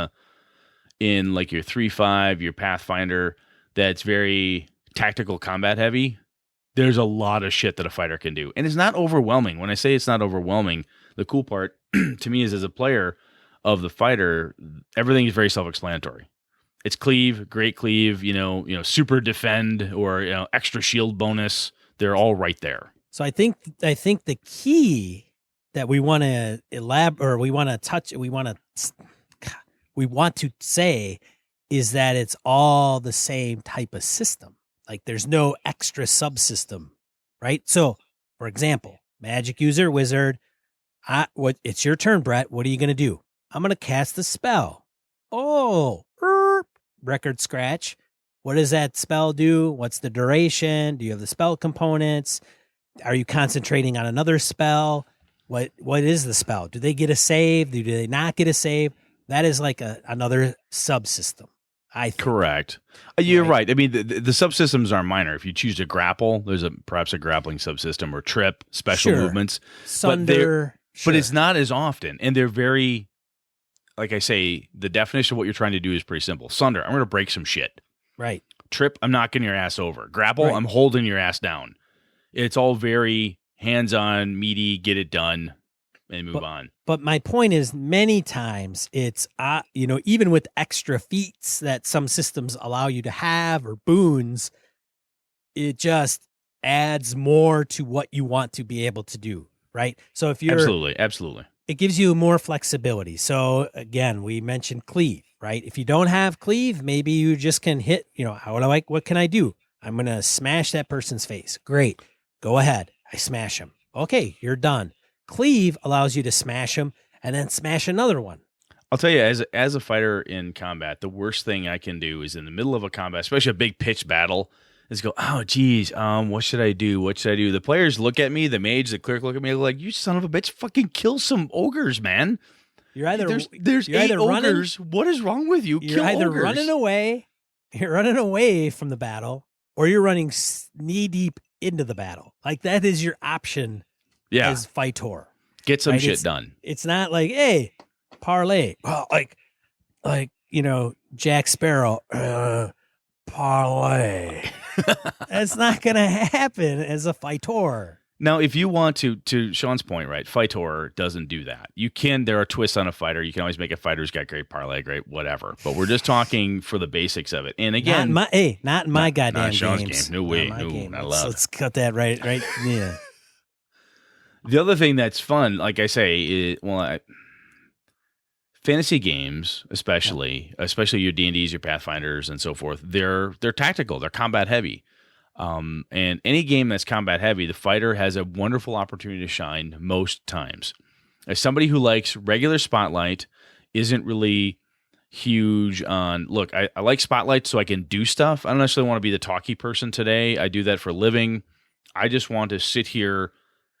in like your 3.5, your Pathfinder, that's very tactical combat heavy. There's a lot of shit that a fighter can do. And it's not overwhelming. When I say it's not overwhelming, the cool part to me is as a player of the fighter, everything is very self-explanatory. It's cleave, great cleave, super defend or extra shield bonus. They're all right there. So I think the key that we want to we want to say is that it's all the same type of system. Like there's no extra subsystem, right? So, for example, magic user, wizard, it's your turn, Brett. What are you going to do? I'm going to cast a spell. Oh, record scratch. What does that spell do? What's the duration? Do you have the spell components? Are you concentrating on another spell? What is the spell? Do they get a save? Do they not get a save? That is like another subsystem. I think. Correct. You're right. I mean, the subsystems are minor. If you choose to grapple, there's perhaps a grappling subsystem or trip, special movements. Sunder. But it's not as often. And they're very, like I say, the definition of what you're trying to do is pretty simple. Sunder, I'm going to break some shit. Right. Trip, I'm knocking your ass over. Grapple, I'm holding your ass down. It's all very hands-on, meaty, get it done. and move on. But my point is, many times it's, even with extra feats that some systems allow you to have or boons, it just adds more to what you want to be able to do, right? So if you're absolutely, it gives you more flexibility. So again, we mentioned cleave, right? If you don't have cleave, maybe you just can hit, what can I do? I'm going to smash that person's face. Great. Go ahead. I smash him. Okay, you're done. Cleave allows you to smash him and then smash another one. I'll tell you, as a fighter in combat, the worst thing I can do is in the middle of a combat, especially a big pitched battle, is go, oh, geez, what should I do? What should I do? The players look at me, the mage, the cleric look at me like, you son of a bitch, fucking kill some ogres, man. You're either there's you're 8 either ogres. What is wrong with you? You're kill either ogres. you're running away from the battle, or you're running knee deep into the battle. Like that is your option as Fightor. Get some shit done. It's not like, hey, parlay. Well, like Jack Sparrow, parlay. That's not going to happen as a Fightor. Now, if you want to Sean's point, right, Fightor doesn't do that. There are twists on a fighter. You can always make a fighter who's got great parlay, great whatever. But we're just talking for the basics of it. And again, not in my goddamn Sean's games. game. No way. Let's cut that right. Yeah. The other thing that's fun, like I say, fantasy games, especially your D&Ds, your Pathfinders, and so forth, they're tactical. They're combat heavy. And any game that's combat heavy, the fighter has a wonderful opportunity to shine most times. As somebody who likes regular Spotlight, isn't really huge on, look, I like Spotlight so I can do stuff. I don't necessarily want to be the talky person today. I do that for a living. I just want to sit here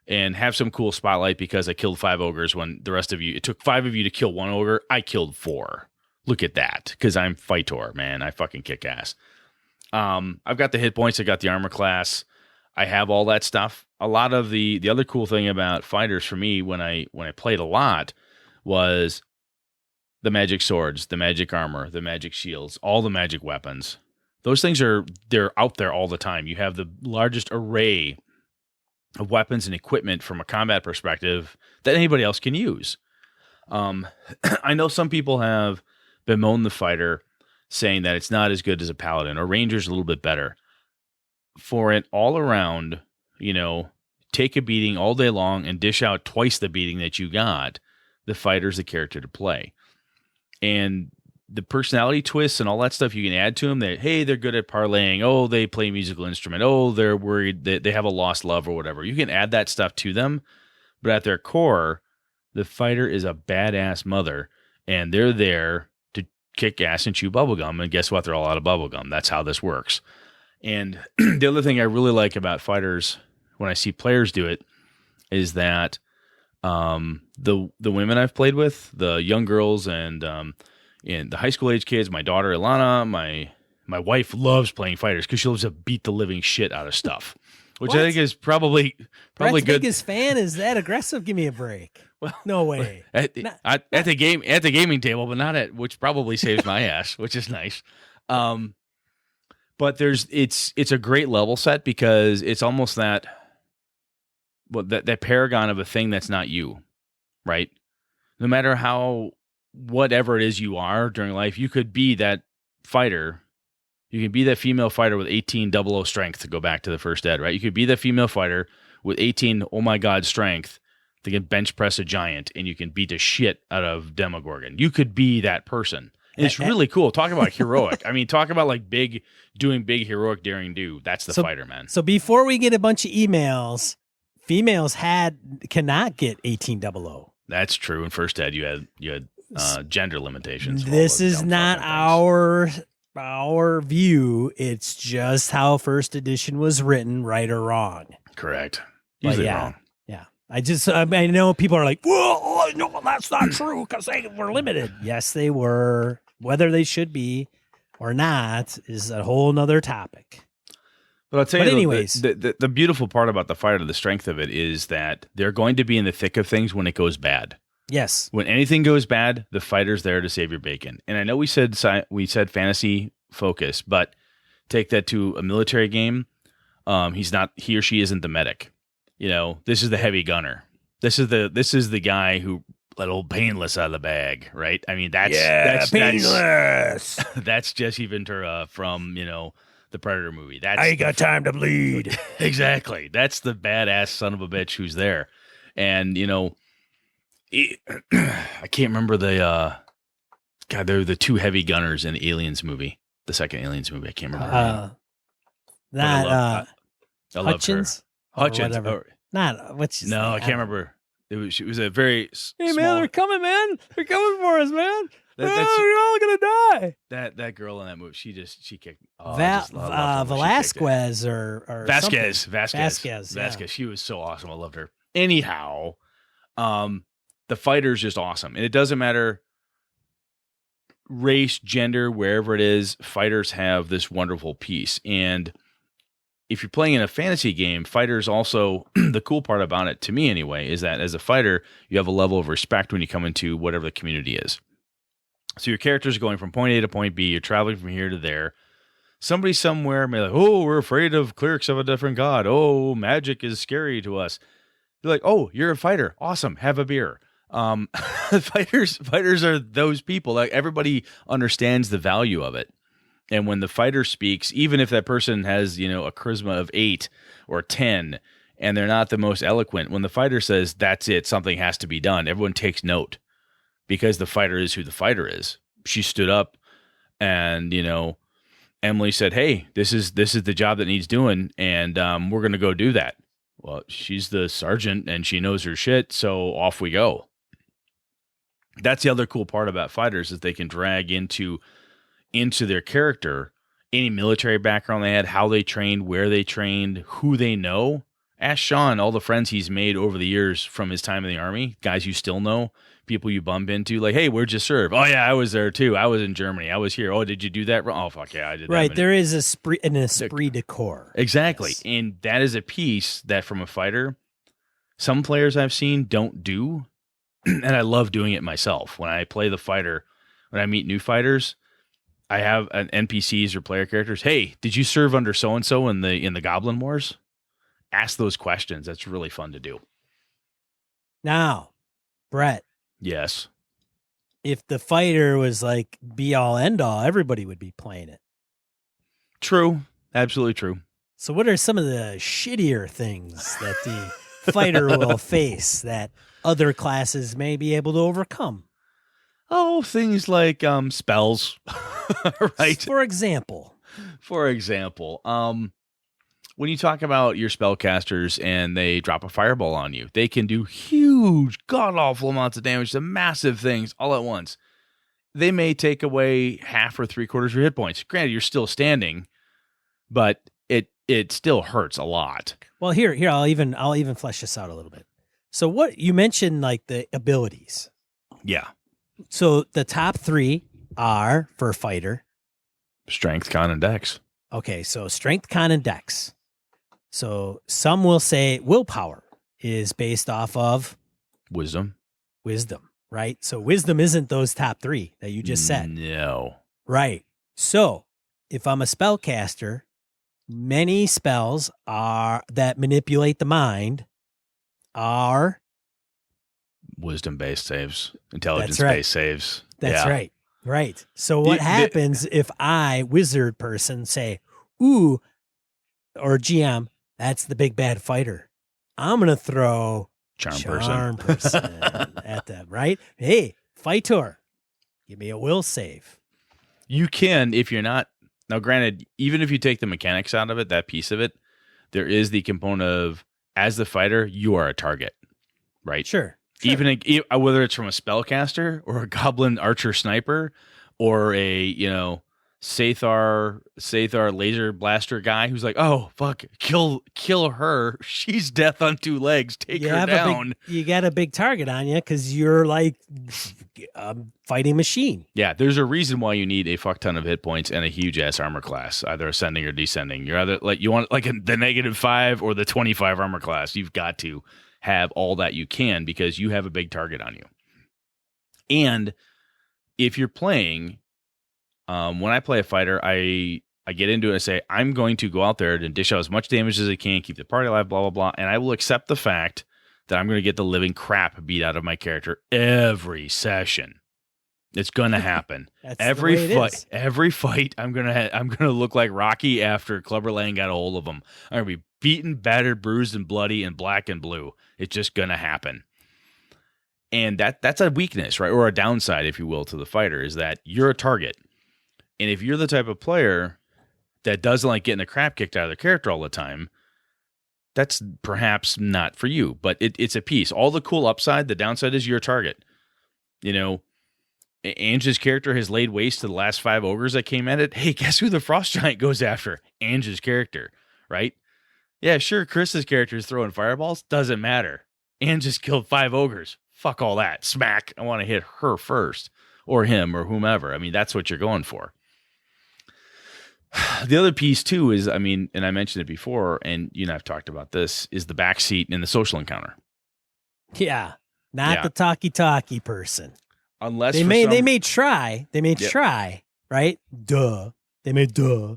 and have some cool Spotlight because I killed 5 ogres when the rest of you, it took 5 of you to kill 1 ogre. I killed 4. Look at that. Because I'm Fightor, man. I fucking kick ass. I've got the hit points. I got the armor class. I have all that stuff. A lot of the other cool thing about fighters for me when I played a lot was the magic swords, the magic armor, the magic shields, all the magic weapons. Those things they're out there all the time. You have the largest array of weapons and equipment from a combat perspective that anybody else can use. I know some people have bemoaned the fighter, saying that it's not as good as a paladin, or ranger's a little bit better. For an all around, take a beating all day long and dish out twice the beating that you got, the fighter's the character to play. And the personality twists and all that stuff you can add to them, that, hey, they're good at parlaying. Oh, they play a musical instrument. Oh, they're worried that they have a lost love or whatever. You can add that stuff to them. But at their core, the fighter is a badass mother, and they're there to kick ass and chew bubblegum. And guess what? They're all out of bubblegum. That's how this works. And the other thing I really like about fighters when I see players do it is that the women I've played with, the young girls and the high school age kids, my daughter Ilana, my wife loves playing fighters because she loves to beat the living shit out of stuff, which I think is probably Brett's good. Biggest fan is that aggressive. Give me a break. Well, no way. At the gaming table, but not at, which probably saves my ass, which is nice. But it's a great level set because it's almost that paragon of a thing that's not you, right? No matter whatever it is you are during life, you could be that fighter. You can be that female fighter with 1800 strength, to go back to the first ed, right? You could be that female fighter with 18, oh my God, strength that can bench press a giant, and you can beat the shit out of Demogorgon. You could be that person. And it's really cool. Talk about heroic. I mean, talk about like doing big heroic daring do. That's the fighter, man. So before we get a bunch of emails, females cannot get 1800. That's true. In first ed, you had gender limitations. This is not our view. It's just how first edition was written, right or wrong. Correct. Usually wrong. Yeah. I know people are like, well, no, that's not true because they were limited. Yes, they were. Whether they should be or not is a whole nother topic. But I'll tell you, anyways, the beautiful part about the fighter, the strength of it, is that they're going to be in the thick of things when it goes bad. Yes. When anything goes bad, the fighter's there to save your bacon. And I know we said fantasy focus, but take that to a military game. He or she isn't the medic. This is the heavy gunner. This is the guy who let old Painless out of the bag, right? I mean, that's Painless. that's Jesse Ventura from the Predator movie. That's I ain't got time to bleed. Exactly. That's the badass son of a bitch who's there, and I can't remember the they're the two heavy gunners in the Aliens movie, the second Aliens movie. I can't remember her name. Not I love Hutchins. her. Hutchins. Not what's his name? I can't remember. She was a very Hey small, man, they're coming, man. They're coming for us, man. That's- You're all gonna die. that girl in that movie. She kicked. Oh, Velasquez or Vasquez. something. Vasquez. Yeah. She was so awesome. I loved her. Anyhow, the fighter's just awesome, and it doesn't matter race, gender, wherever it is. Fighters have this wonderful piece, and if you're playing in a fantasy game, fighters also, the cool part about it, to me anyway, is that as a fighter, you have a level of respect when you come into whatever the community is. So your characters are going from point A to point B. You're traveling from here to there. Somebody somewhere may be like, oh, we're afraid of clerics of a different god. Oh, magic is scary to us. You're like, oh, you're a fighter. Awesome. Have a beer. Fighters are those people. Like, everybody understands the value of it. And when the fighter speaks, even if that person has, a charisma of 8 or 10, and they're not the most eloquent, when the fighter says, that's it, something has to be done, everyone takes note because the fighter is who the fighter is. She stood up and, Emily said, hey, this is the job that needs doing, and we're going to go do that. Well, she's the sergeant and she knows her shit, so off we go. That's the other cool part about fighters is they can drag into their character any military background they had, how they trained, where they trained, who they know. Ask Sean all the friends he's made over the years from his time in the Army, guys you still know, people you bump into, like, hey, where'd you serve? Oh, yeah, I was there too. I was in Germany. I was here. Oh, did you do that? Oh, fuck yeah, I did that. Right, there is an esprit de corps. Exactly. Yes. And that is a piece that from a fighter, some players I've seen don't do, and I love doing it myself. When I play the fighter, when I meet new fighters, I have an NPCs or player characters. Hey, did you serve under so and so in the Goblin Wars? Ask those questions. That's really fun to do. Now, Brett, Yes. if the fighter was like be all end all, everybody would be playing it. True. Absolutely true. So what are some of the shittier things that the fighter will face that other classes may be able to overcome? Oh, things like spells, right? For example, when you talk about your spellcasters and they drop a fireball on you, they can do huge, god-awful amounts of damage to massive things all at once. They may take away half or 3/4 of your hit points. Granted, you're still standing, but it still hurts a lot. well, here I'll even flesh this out a little bit. So what you mentioned, like the abilities. Yeah. So the top 3 are for fighter. Strength, con, and dex. Okay, so strength, con, and dex. So some will say willpower is based off of Wisdom, right? So wisdom isn't those top 3 that you just said. No. Right. So if I'm a spellcaster, many spells that manipulate the mind are Wisdom-based saves, intelligence-based saves. That's Yeah. right. Right. So what happens if I, wizard person, say, ooh, or GM, that's the big bad fighter. I'm going to throw Charm person at them, right? Hey, fighter, give me a will save. You can, if you're not. Now, granted, even if you take the mechanics out of it, that piece of it, there is the component of, as the fighter, you are a target, right? Sure. Even whether it's from a spellcaster or a goblin archer sniper or a Sathar laser blaster guy who's like, oh fuck, kill her, she's death on 2 legs, take her down. You got a big target on you because you're like a fighting machine. Yeah, there's a reason why you need a fuck ton of hit points and a huge ass armor class, either ascending or descending. You're either like, you want like the -5 or the 25 armor class. You've got to have all that you can because you have a big target on you. And if you're playing, when I play a fighter, I get into it and say, I'm going to go out there and dish out as much damage as I can, keep the party alive, blah, blah, blah. And I will accept the fact that I'm going to get the living crap beat out of my character every session. It's going to happen. Every fight, I'm gonna look like Rocky after Clubber Lang got a hold of him. I'm gonna be beaten, battered, bruised, and bloody, and black and blue. It's just going to happen. And that's a weakness, right? Or a downside, if you will, to the fighter, is that you're a target. And if you're the type of player that doesn't like getting the crap kicked out of their character all the time, that's perhaps not for you. But it's a piece. All the cool upside, the downside is you're a target. You know, Ange's character has laid waste to the last 5 ogres that came at it. Hey, guess who the Frost Giant goes after? Ange's character, right? Yeah, sure, Chris's character is throwing fireballs. Doesn't matter. Ange just killed 5 ogres. Fuck all that. Smack. I want to hit her first, or him, or whomever. I mean, that's what you're going for. The other piece, too, is, I mean, and I mentioned it before, and you and I have talked about this, is the backseat in the social encounter. Yeah. Not the talkie person. Unless they may try, right? Duh. They may duh.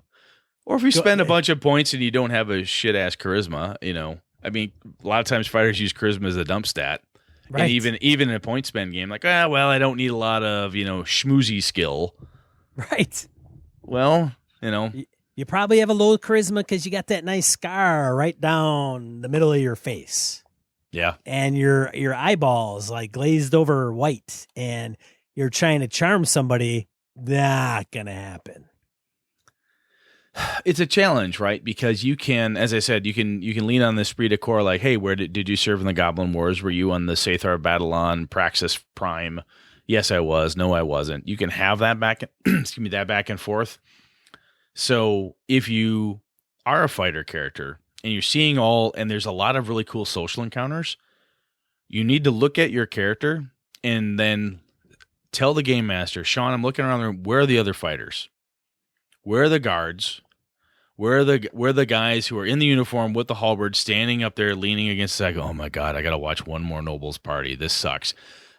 Or if you spend a bunch of points and you don't have a shit ass charisma, you know, I mean, a lot of times fighters use charisma as a dump stat. Right. And even in a point spend game, like, well, I don't need a lot of, you know, schmoozy skill. Right. Well, you know, you probably have a low charisma because you got that nice scar right down the middle of your face. Yeah. And your eyeballs like glazed over white, and you're trying to charm somebody. Not gonna happen. It's a challenge, right? Because you can, as I said, you can lean on the esprit de corps, like, hey, where did you serve in the Goblin Wars? Were you on the Sathar battle on Praxis Prime? Yes, I was. No, I wasn't. You can have that back and forth. So if you are a fighter character and you're seeing and there's a lot of really cool social encounters, you need to look at your character and then tell the game master, Sean, I'm looking around there. Where are the other fighters? Where are the guards? Where are the guys who are in the uniform with the halberd standing up there leaning against the side? Oh my God, I got to watch one more nobles party. This sucks.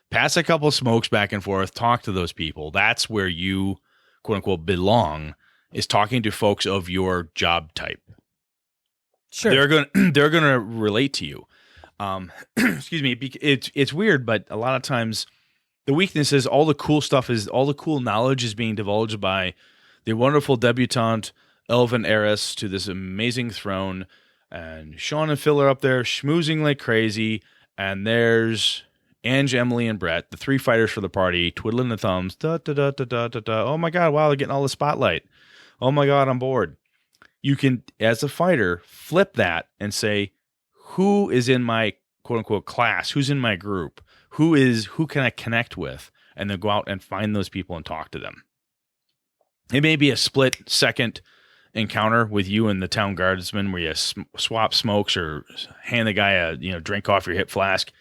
Pass a couple smokes back and forth. Talk to those people. That's where you, quote unquote, belong, is talking to folks of your job type. Sure. They're gonna relate to you. Excuse me. It's weird, but a lot of times the weakness is all the cool knowledge is being divulged by the wonderful debutante elven heiress to this amazing throne, and Sean and Phil are up there schmoozing like crazy, and there's Ange, Emily, and Brett, the 3 fighters for the party, twiddling the thumbs. Da, da, da, da, da, da, da. Oh my God, wow, they're getting all the spotlight. Oh my God, I'm bored. You can, as a fighter, flip that and say, who is in my quote-unquote class? Who's in my group? Who can I connect with? And then go out and find those people and talk to them. It may be a split-second encounter with you and the town guardsman where you swap smokes or hand the guy a drink off your hip flask.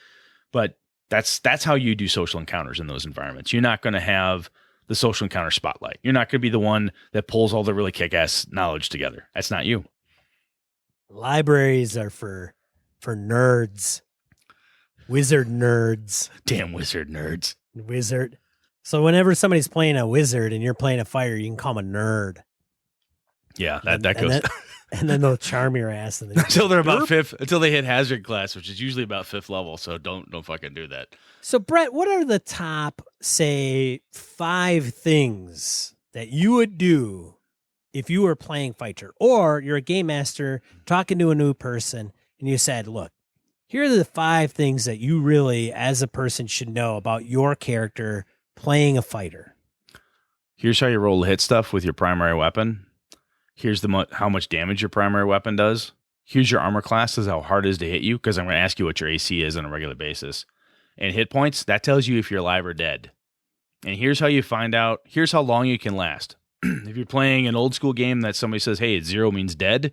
But that's how you do social encounters in those environments. You're not going to have the social encounter spotlight. You're not going to be the one that pulls all the really kick-ass knowledge together. That's not you. Libraries are for nerds. Wizard nerds. Damn wizard nerds. Wizard. So whenever somebody's playing a wizard and you're playing a fighter, you can call them a nerd. Yeah, that goes. And then they'll charm your ass and until they're about until they hit hazard class, which is usually about 5th level. So don't fucking do that. So Brett, what are the top, say, 5 things that you would do if you were playing fighter, or you're a game master talking to a new person and you said, look, here are the 5 things that you really, as a person, should know about your character playing a fighter. Here's how you roll the hit stuff with your primary weapon. Here's how much damage your primary weapon does. Here's your armor class. This is how hard it is to hit you, because I'm going to ask you what your AC is on a regular basis. And hit points, that tells you if you're alive or dead. And here's how you find out. Here's how long you can last. If you're playing an old school game that somebody says, hey, 0 means dead,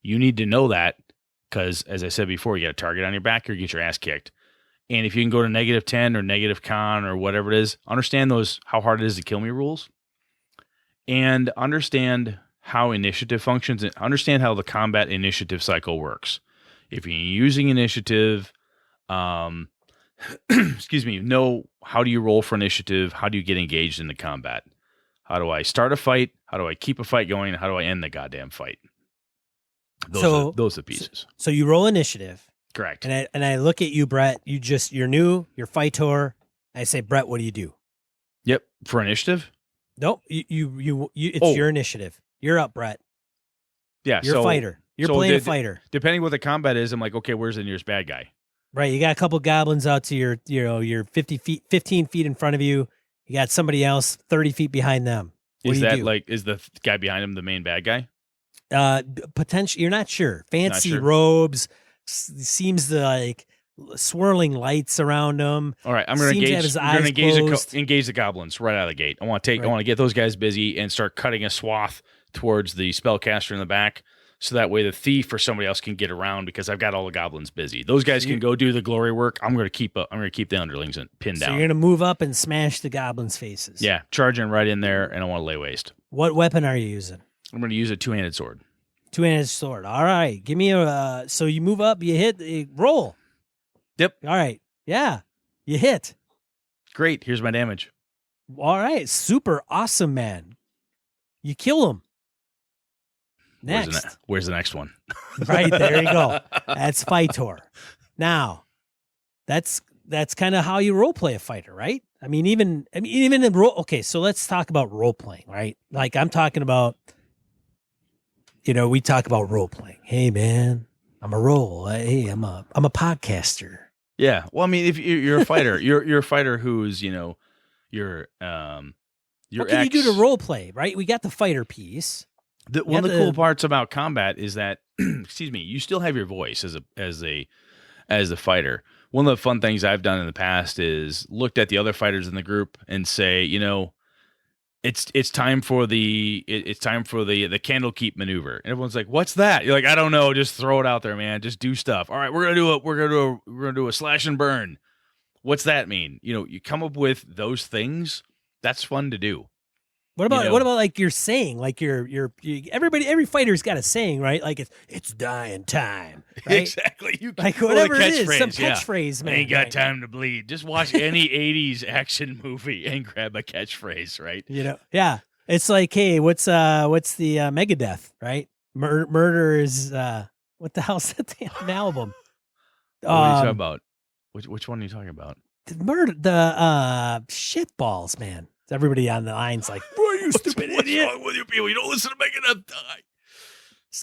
you need to know that, because, as I said before, you got a target on your back or you get your ass kicked. And if you can go to -10 or negative con or whatever it is, understand how hard it is to kill me rules. And understand how initiative functions, and understand how the combat initiative cycle works. If you're using initiative, excuse me, know how do you roll for initiative? How do you get engaged in the combat? How do I start a fight? How do I keep a fight going? How do I end the goddamn fight? Those are the pieces. So you roll initiative. Correct. And I look at you, Brett. You're new. You're Fightor. I say, Brett, what do you do? Yep. For initiative. Nope. It's your initiative. You're up, Brett. Yeah. You're a fighter. You're playing a fighter. Depending what the combat is, I'm like, okay, where's the nearest bad guy? Right. You got a couple goblins out to your 15 feet in front of you. You got somebody else 30 feet behind them. What Is do you that do? like, is the guy behind him the main bad guy? Potentially, you're not sure. Fancy Not sure. robes, seems to like swirling lights around him. All right, I'm going to Seems to have engage. his I'm going eyes to closed. engage the goblins right out of the gate. I want Right. to get those guys busy and start cutting a swath towards the spellcaster in the back, so that way the thief or somebody else can get around because I've got all the goblins busy. Those guys can go do the glory work. I'm going to keep the underlings pinned So down. you're gonna move up and smash the goblins' faces. Yeah, charging right in there, and I want to lay waste. What weapon are you using? I'm going to use a two-handed sword. Two-handed sword. All right. Give me a. So you move up. You hit. Roll. Yep. All right. Yeah. You hit. Great. Here's my damage. All right. Super awesome, man. You kill him. Next. Where's the next one? Right, there you go. That's Fightor. Now, that's kind of how you role play a fighter, right? I mean, even in role. Okay, so let's talk about role playing, right? Like I'm talking about, we talk about role playing. Hey, man, I'm a role. Hey, I'm a podcaster. Yeah. Well, I mean, if you're a fighter, you're a fighter who's your What can you do to role play, right? We got the fighter piece. One of the cool parts about combat is that, excuse me, you still have your voice as a fighter. One of the fun things I've done in the past is looked at the other fighters in the group and say, it's time for the Candlekeep maneuver. And everyone's like, "What's that?" You're like, "I don't know. Just throw it out there, man. Just do stuff." All right, we're gonna do a slash and burn. What's that mean? You come up with those things. That's fun to do. What about like you're saying, like every fighter's got a saying, right? Like it's dying time, right? Exactly. Like whatever it is, some catchphrase, man. Ain't got time to bleed. Just watch any 80s action movie and grab a catchphrase, right? Yeah. It's like, hey, what's the Megadeth, right? Murder is what the hell's that damn album? What are you talking about? Which one are you talking about? The shitballs, man. Everybody on the line's like, "Boy, you stupid idiot! What's wrong with you people? You don't listen to Megadeth die."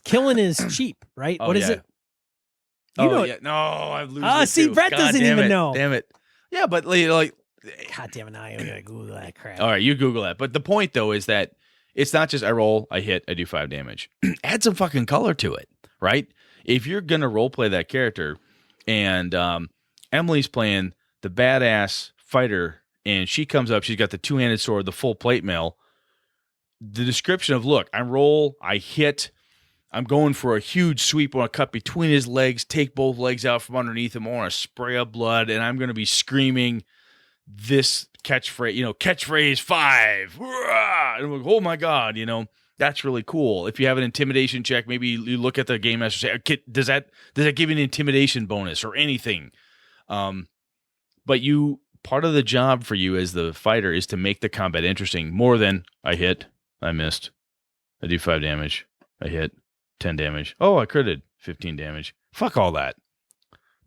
Killing is cheap, right? What is it? Yeah. No, I'm losing. See, Brett doesn't even know. Damn it. Yeah, but like, God damn it! Now you gotta Google that crap. All right, you Google that. But the point though is that it's not just I roll, I hit, I do 5 damage. Add some fucking color to it, right? If you're gonna role play that character, and Emily's playing the badass fighter. And she comes up, she's got the two-handed sword, the full plate mail. The description of, look, I roll, I hit, I'm going for a huge sweep, I want to cut between his legs, take both legs out from underneath him, I want to spray up blood, and I'm going to be screaming this catchphrase 5. And I'm like, oh my God, that's really cool. If you have an intimidation check, maybe you look at the game master and say, okay, does that give you an intimidation bonus or anything? But part of the job for you as the fighter is to make the combat interesting more than I hit, I missed, I do 5 damage, I hit 10 damage. Oh, I critted 15 damage. Fuck all that.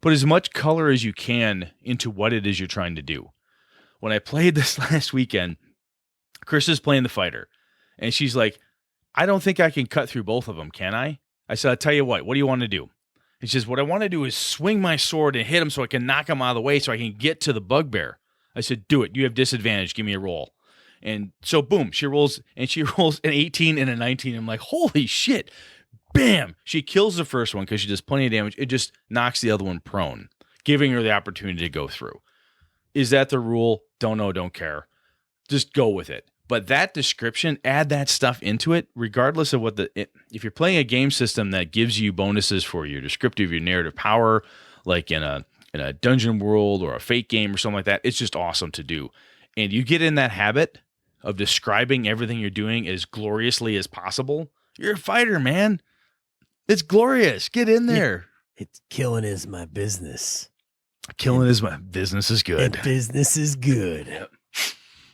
Put as much color as you can into what it is you're trying to do. When I played this last weekend, Chris is playing the fighter, and she's like, I don't think I can cut through both of them, can I? I said, I'll tell you what do you want to do? He says, what I want to do is swing my sword and hit him so I can knock him out of the way so I can get to the bugbear. I said, do it. You have disadvantage. Give me a roll. And so, boom, she rolls an 18 and a 19. I'm like, holy shit. Bam. She kills the first one because she does plenty of damage. It just knocks the other one prone, giving her the opportunity to go through. Is that the rule? Don't know. Don't care. Just go with it. But that description, add that stuff into it, regardless of if you're playing a game system that gives you bonuses for your descriptive, your narrative power, like in a dungeon world or a fate game or something like that, it's just awesome to do. And you get in that habit of describing everything you're doing as gloriously as possible. You're a fighter, man. It's glorious. Get in there. It's killing is my business. Business is good. And business is good. Yep.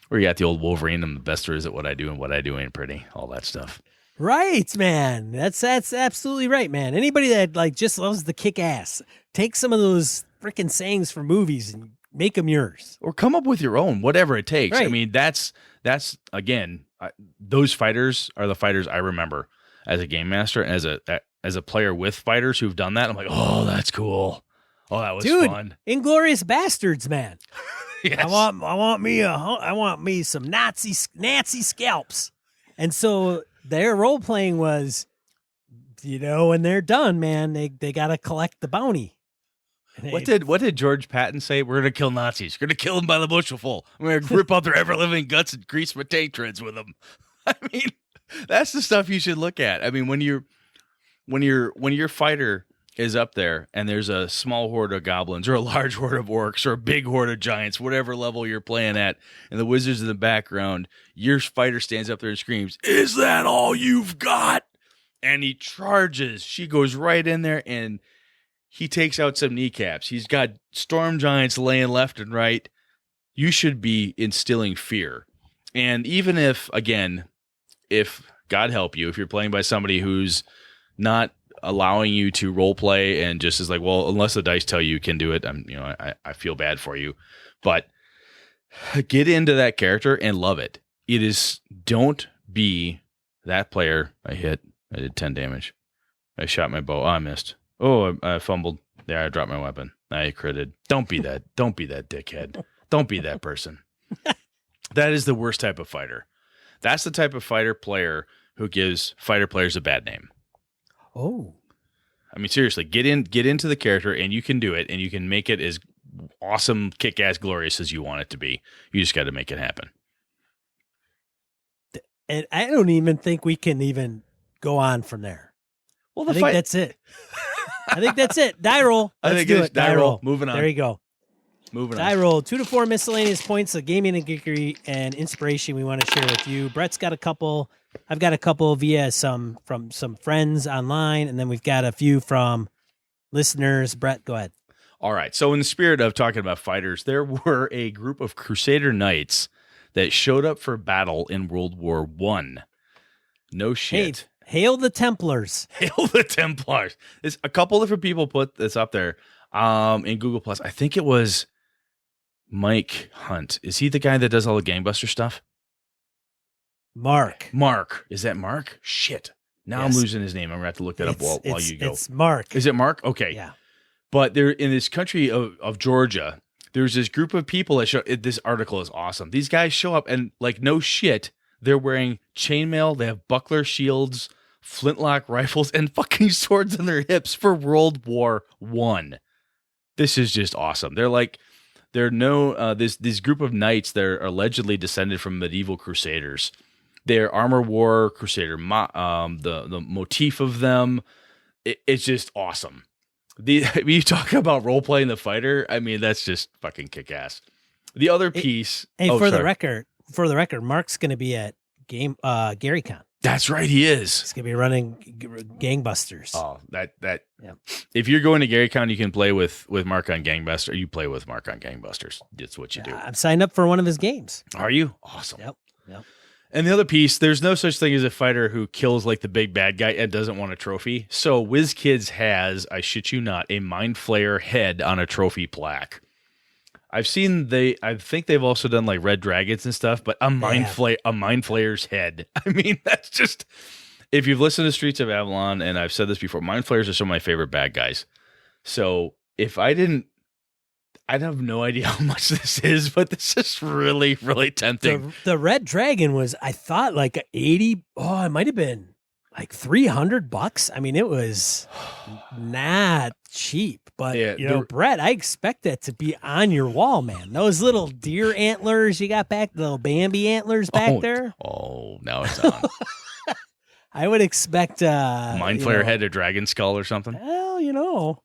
Or you got the old Wolverine, I'm the best there is at what I do, and what I do ain't pretty. All that stuff. Right, man. That's absolutely right, man. Anybody that like just loves the kick ass, take some of those freaking sayings from movies and make them yours. Or come up with your own, whatever it takes. Right. I mean, that's again, those fighters are the fighters I remember as a game master, as a player with fighters who've done that. I'm like, oh, that's cool. Oh, that was fun. Inglorious Bastards, man. Yes. I want me some Nazi scalps. And so their role playing was, when they're done, man, they got to collect the bounty. What did George Patton say? We're gonna kill Nazis. We're gonna kill them by the bushel. We're gonna rip out their ever living guts and grease my tank treads with them. I mean, that's the stuff you should look at. I mean, when your fighter is up there and there's a small horde of goblins or a large horde of orcs or a big horde of giants, whatever level you're playing at, and the wizard's in the background, your fighter stands up there and screams, "Is that all you've got?" And he charges. She goes right in there and he takes out some kneecaps. He's got storm giants laying left and right. You should be instilling fear. And even if God help you, if you're playing by somebody who's not allowing you to role play and just is like, well, unless the dice tell you can do it, I feel bad for you. But get into that character and love it. Don't be that player. I did 10 damage. I shot my bow. Oh, I missed. Oh, I fumbled. There, I dropped my weapon. I critted. Don't be that dickhead. Don't be that person. That is the worst type of fighter. That's the type of fighter player who gives fighter players a bad name. Oh. I mean, seriously, get into the character and you can do it and you can make it as awesome, kick-ass, glorious as you want it to be. You just got to make it happen. And I don't even think we can even go on from there. Well, I think that's it. I think that's it. Die roll. Let's do it. Die roll. Moving on. There you go. Moving Die on. roll. 2 to 4 miscellaneous points of gaming and geekery and inspiration we want to share with you. Brett's got a couple. I've got a couple via from some friends online, and then we've got a few from listeners. Brett, go ahead. All right. So in the spirit of talking about fighters, there were a group of Crusader Knights that showed up for battle in World War I. No shit. Hey, hail the Templars. Hail the Templars. There's a couple different people put this up there in Google Plus. I think it was Mike Hunt. Is he the guy that does all the gangbuster stuff? Mark. Is that Mark? Shit. Now Yes. I'm losing his name. I'm going to have to look that up while you go. It's Mark. Is it Mark? Okay. Yeah. But they're in this country of Georgia. There's this group of people that show. This article is awesome. These guys show up and, like, no shit, they're wearing chainmail. They have buckler shields, flintlock rifles, and fucking swords on their hips for World War I. This is just awesome. This group of knights. They're allegedly descended from medieval crusaders. Their armor wore crusader. The motif of them. It's just awesome. You talk about role playing the fighter. I mean, that's just fucking kick ass. The other piece. The record, Mark's going to be at GaryCon. That's right, he is. He's going to be running gangbusters. Oh, that. Yeah. If you're going to GaryCon, you can play with Mark on Gangbusters. You play with Mark on Gangbusters. That's what you do. I'm signed up for one of his games. Are you? Awesome. Yep. And the other piece, there's no such thing as a fighter who kills like the big bad guy and doesn't want a trophy. So WizKids has, I shit you not, a Mind Flayer head on a trophy plaque. I think they've also done like Red Dragons and stuff, but a Mind Flayer's head. I mean, that's just, if you've listened to Streets of Avalon, and I've said this before, Mind Flayers are some of my favorite bad guys. So if I have no idea how much this is, but this is really, really tempting. The Red Dragon was, I thought, like 80. Oh, it might have been like $300. I mean, it was not cheap, but Brett, I expect that to be on your wall, man. Those little deer antlers you got back, the little Bambi antlers back there. Oh, now it's on. I would expect Mind Flayer head, a dragon skull or something. Well,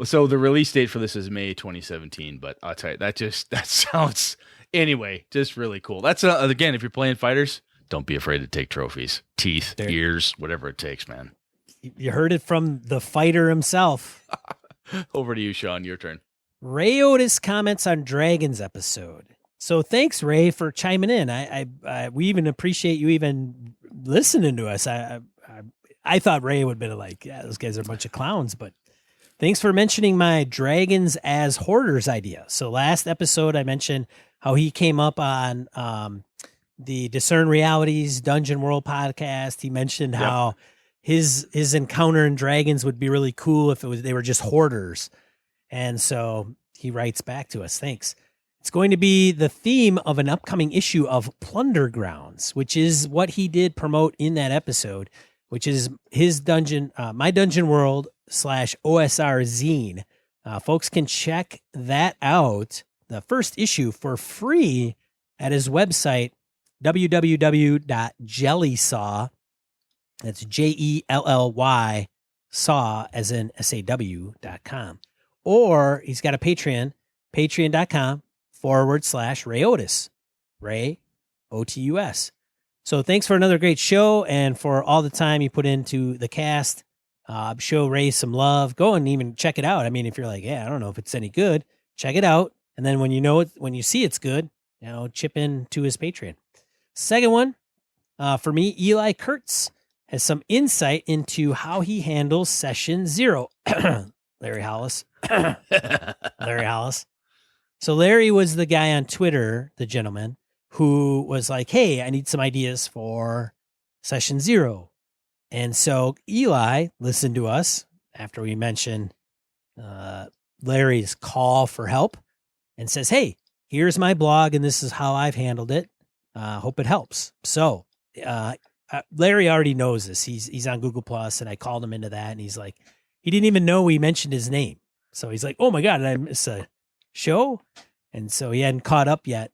So the release date for this is May 2017, but I'll tell you, that sounds, anyway, just really cool. That's, again, if you're playing fighters, don't be afraid to take trophies. Teeth, ears, whatever it takes, man. You heard it from the fighter himself. Over to you, Sean, your turn. Ray Otis comments on Dragons episode. So thanks, Ray, for chiming in. We even appreciate you even listening to us. I thought Ray would have been like, yeah, those guys are a bunch of clowns, but thanks for mentioning my Dragons as Hoarders idea. So last episode, I mentioned how he came up on the Discern Realities Dungeon World podcast. He mentioned how his encounter in dragons would be really cool if they were just hoarders. And so he writes back to us. Thanks. It's going to be the theme of an upcoming issue of Plunder Grounds, which is what he did promote in that episode, which is his dungeon, My Dungeon World /OSR zine. Folks can check that out, the first issue, for free at his website, www.jellysaw. That's JELLY saw as in SAW.com. Or he's got a Patreon, patreon.com/Ray Otis, Ray OTUS. So thanks for another great show and for all the time you put into the cast. Show Ray some love. Go and even check it out. I mean, if you're like, yeah, I don't know if it's any good, check it out. And then when you know it, when you see it's good, chip in to his Patreon. Second one, for me, Eli Kurtz has some insight into how he handles session 0. Larry Hollis. Larry Hollis. So Larry was the guy on Twitter, the gentleman, who was like, hey, I need some ideas for session 0. And so Eli listened to us after we mentioned Larry's call for help and says, hey, here's my blog and this is how I've handled it. Hope it helps. So Larry already knows this. He's on Google Plus, and I called him into that, and he's like, he didn't even know we mentioned his name. So he's like, oh my God, did I miss a show? And so he hadn't caught up yet.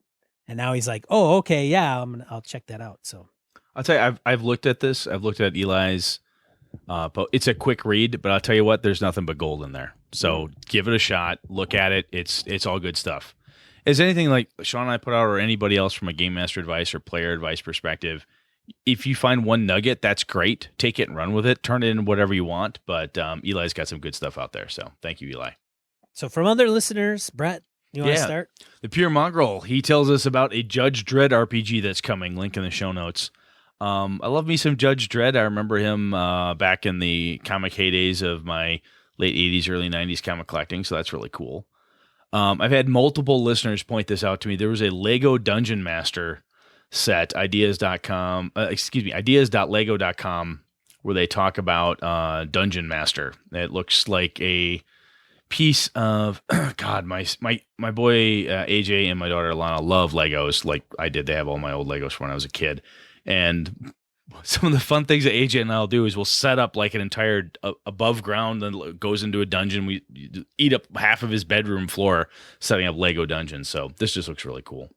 And now he's like, oh, okay, yeah, I'll check that out. So I'll tell you, I've looked at this. I've looked at Eli's. It's a quick read, but I'll tell you what, there's nothing but gold in there. So give it a shot. Look at it. It's all good stuff. Is anything like Sean and I put out, or anybody else from a game master advice or player advice perspective, if you find one nugget, that's great. Take it and run with it. Turn it into whatever you want. But Eli's got some good stuff out there. So thank you, Eli. So from other listeners, Brett, you want to start? The Pure Mongrel, he tells us about a Judge Dredd RPG that's coming. Link in the show notes. I love me some Judge Dredd. I remember him back in the comic heydays of my late 80s, early 90s comic collecting. So that's really cool. I've had multiple listeners point this out to me. There was a Lego Dungeon Master set, ideas.lego.com, where they talk about Dungeon Master. It looks like a piece of God. My boy AJ and my daughter Alana love Legos like I did. They have all my old Legos from when I was a kid, and some of the fun things that AJ and I'll do is we'll set up like an entire above ground that goes into a dungeon. We eat up half of his bedroom floor setting up Lego dungeons. So this just looks really cool.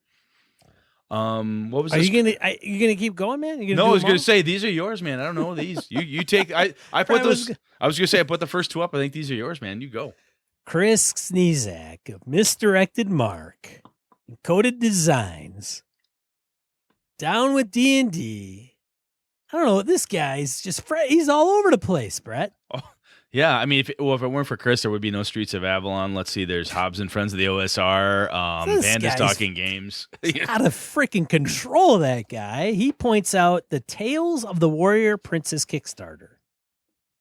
What was this? You gonna keep going, man? No, I was gonna say these are yours, man. I don't know these. You take. I put those. I was gonna say I put the first two up. I think these are yours, man. You go. Chris Sneezak of Misdirected Mark, Encoded Designs, Down with D&D. I don't know. This guy's just he's all over the place, Brett. Oh, yeah. I mean, if it weren't for Chris, there would be no Streets of Avalon. Let's see. There's Hobbs and Friends of the OSR. Pandas Talking Games. Out of freaking control, that guy. He points out the Tales of the Warrior Princess Kickstarter.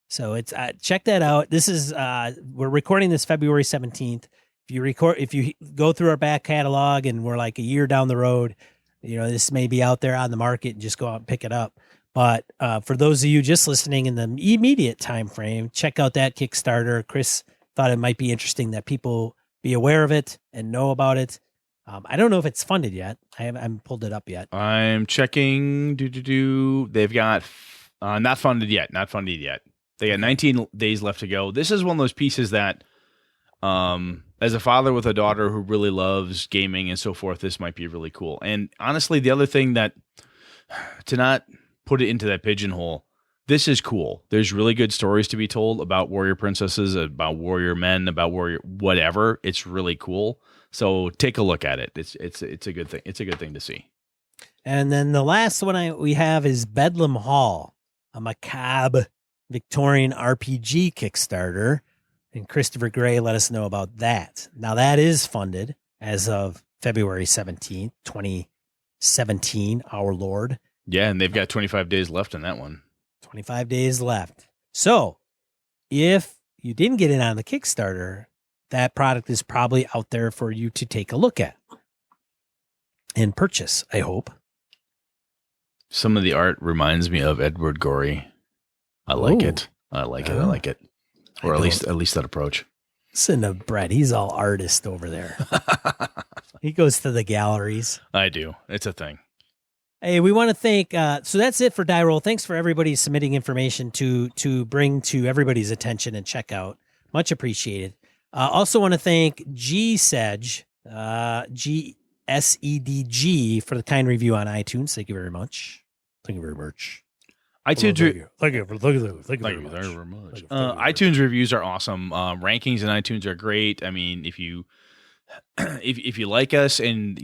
So it's check that out. This is we're recording this February 17th. If you go through our back catalog and we're like a year down the road, this may be out there on the market and just go out and pick it up. But for those of you just listening in the immediate time frame, check out that Kickstarter. Chris thought it might be interesting that people be aware of it and know about it. I don't know if it's funded yet. I haven't pulled it up yet. I'm checking. They've got not funded yet. Not funded yet. They got 19 days left to go. This is one of those pieces that, as a father with a daughter who really loves gaming and so forth, this might be really cool. And honestly, the other thing that, to not put it into that pigeonhole, this is cool. There's really good stories to be told about warrior princesses, about warrior men, about warrior whatever. It's really cool. So take a look at it. It's a good thing. It's a good thing to see. And then the last one we have is Bedlam Hall, a macabre Victorian RPG Kickstarter, and Christopher Gray let us know about that. Now that is funded as of February 17th, 2017, our Lord. Yeah, and they've got 25 days left on that one. 25 days left. So if you didn't get in on the Kickstarter, that product is probably out there for you to take a look at and purchase, I hope. Some of the art reminds me of Edward Gorey. I like it. I like it. Or at least that approach. Listen to Brett. He's all artist over there. He goes to the galleries. I do. It's a thing. Hey, we want to thank, so that's it for Die Roll. Thanks for everybody submitting information to bring to everybody's attention and check out. Much appreciated. Also want to thank G-Sedge, G-S-E-D-G, for the kind review on iTunes. Thank you very much. Thank you very much. iTunes Thank you very much. iTunes reviews are awesome. Rankings in iTunes are great. I mean, if you like us, and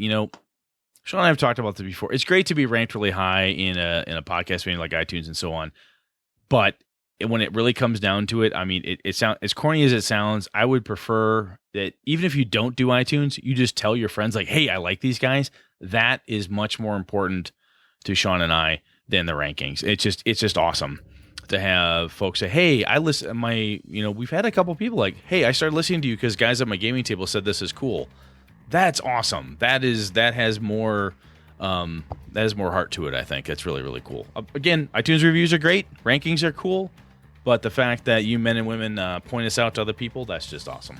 Sean and I have talked about this before, it's great to be ranked really high in a podcast meeting like iTunes and so on. But when it really comes down to it, I mean, it sounds, as corny as it sounds, I would prefer that even if you don't do iTunes, you just tell your friends like, "Hey, I like these guys." That is much more important to Sean and I than the rankings. It's just awesome to have folks say, "Hey, I listen." We've had a couple people like, "Hey, I started listening to you because guys at my gaming table said this is cool." That's awesome. That has more heart to it. I think that's really, really cool. Again, iTunes reviews are great. Rankings are cool. But the fact that you men and women point us out to other people, that's just awesome.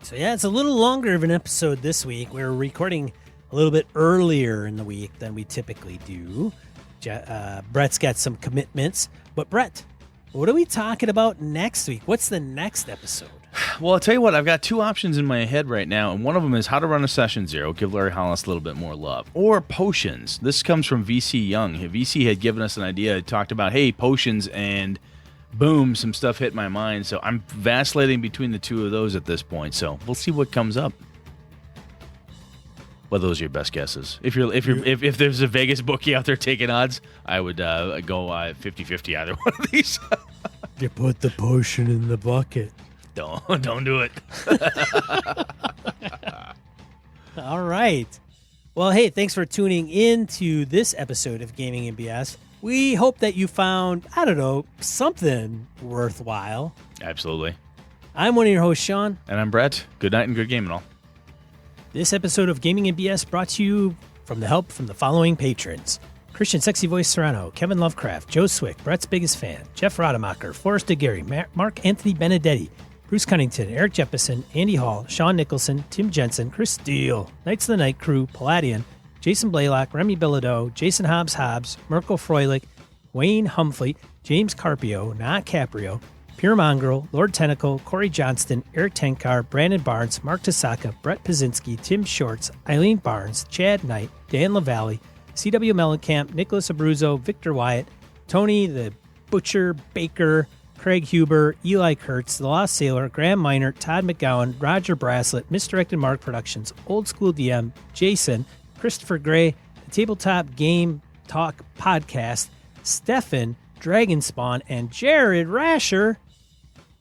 So yeah, it's a little longer of an episode this week. We're recording a little bit earlier in the week than we typically do. Brett's got some commitments. But Brett, what are we talking about next week? What's the next episode? Well, I'll tell you what, I've got two options in my head right now, and one of them is how to run a session zero, give Larry Hollis a little bit more love, or potions. This comes from VC Young. VC had given us an idea, talked about, hey, potions, and boom, some stuff hit my mind. So I'm vacillating between the two of those at this point. So we'll see what comes up. Well, those are your best guesses. If there's a Vegas bookie out there taking odds, I would go 50-50 either one of these. You put the potion in the bucket. Don't do it. All right. Well, hey, thanks for tuning in to this episode of Gaming and BS. We hope that you found, something worthwhile. Absolutely. I'm one of your hosts, Sean. And I'm Brett. Good night and good game and all. This episode of Gaming and BS brought to you from the help from the following patrons: Christian Sexy Voice Serrano, Kevin Lovecraft, Joe Swick, Brett's Biggest Fan, Jeff Rademacher, Forrest DeGary, Mark Anthony Benedetti, Bruce Cunnington, Eric Jeppesen, Andy Hall, Sean Nicholson, Tim Jensen, Chris Steele, Knights of the Night Crew, Palladian, Jason Blaylock, Remy Bilodeau, Jason Hobbs, Mirko Froelich, Wayne Humphrey, James Carpio, Not Caprio, Pure Mongrel, Lord Tentacle, Corey Johnston, Eric Tenkar, Brandon Barnes, Mark Tasaka, Brett Pazinski, Tim Shorts, Eileen Barnes, Chad Knight, Dan LaValle, C.W. Mellencamp, Nicholas Abruzzo, Victor Wyatt, Tony the Butcher Baker, Craig Huber, Eli Kurtz, The Lost Sailor, Graham Minor, Todd McGowan, Roger Braslett, Misdirected Mark Productions, Old School DM, Jason, Christopher Gray, The Tabletop Game Talk Podcast, Stefan, Dragon Spawn, and Jared Rasher.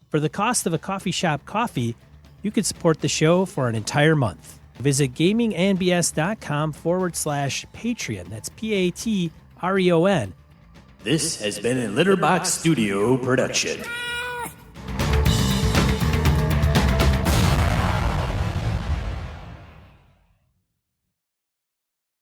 For the cost of a coffee shop coffee, you could support the show for an entire month. Visit gamingandbs.com/Patreon. That's Patreon. This has been a Litterbox Studio production.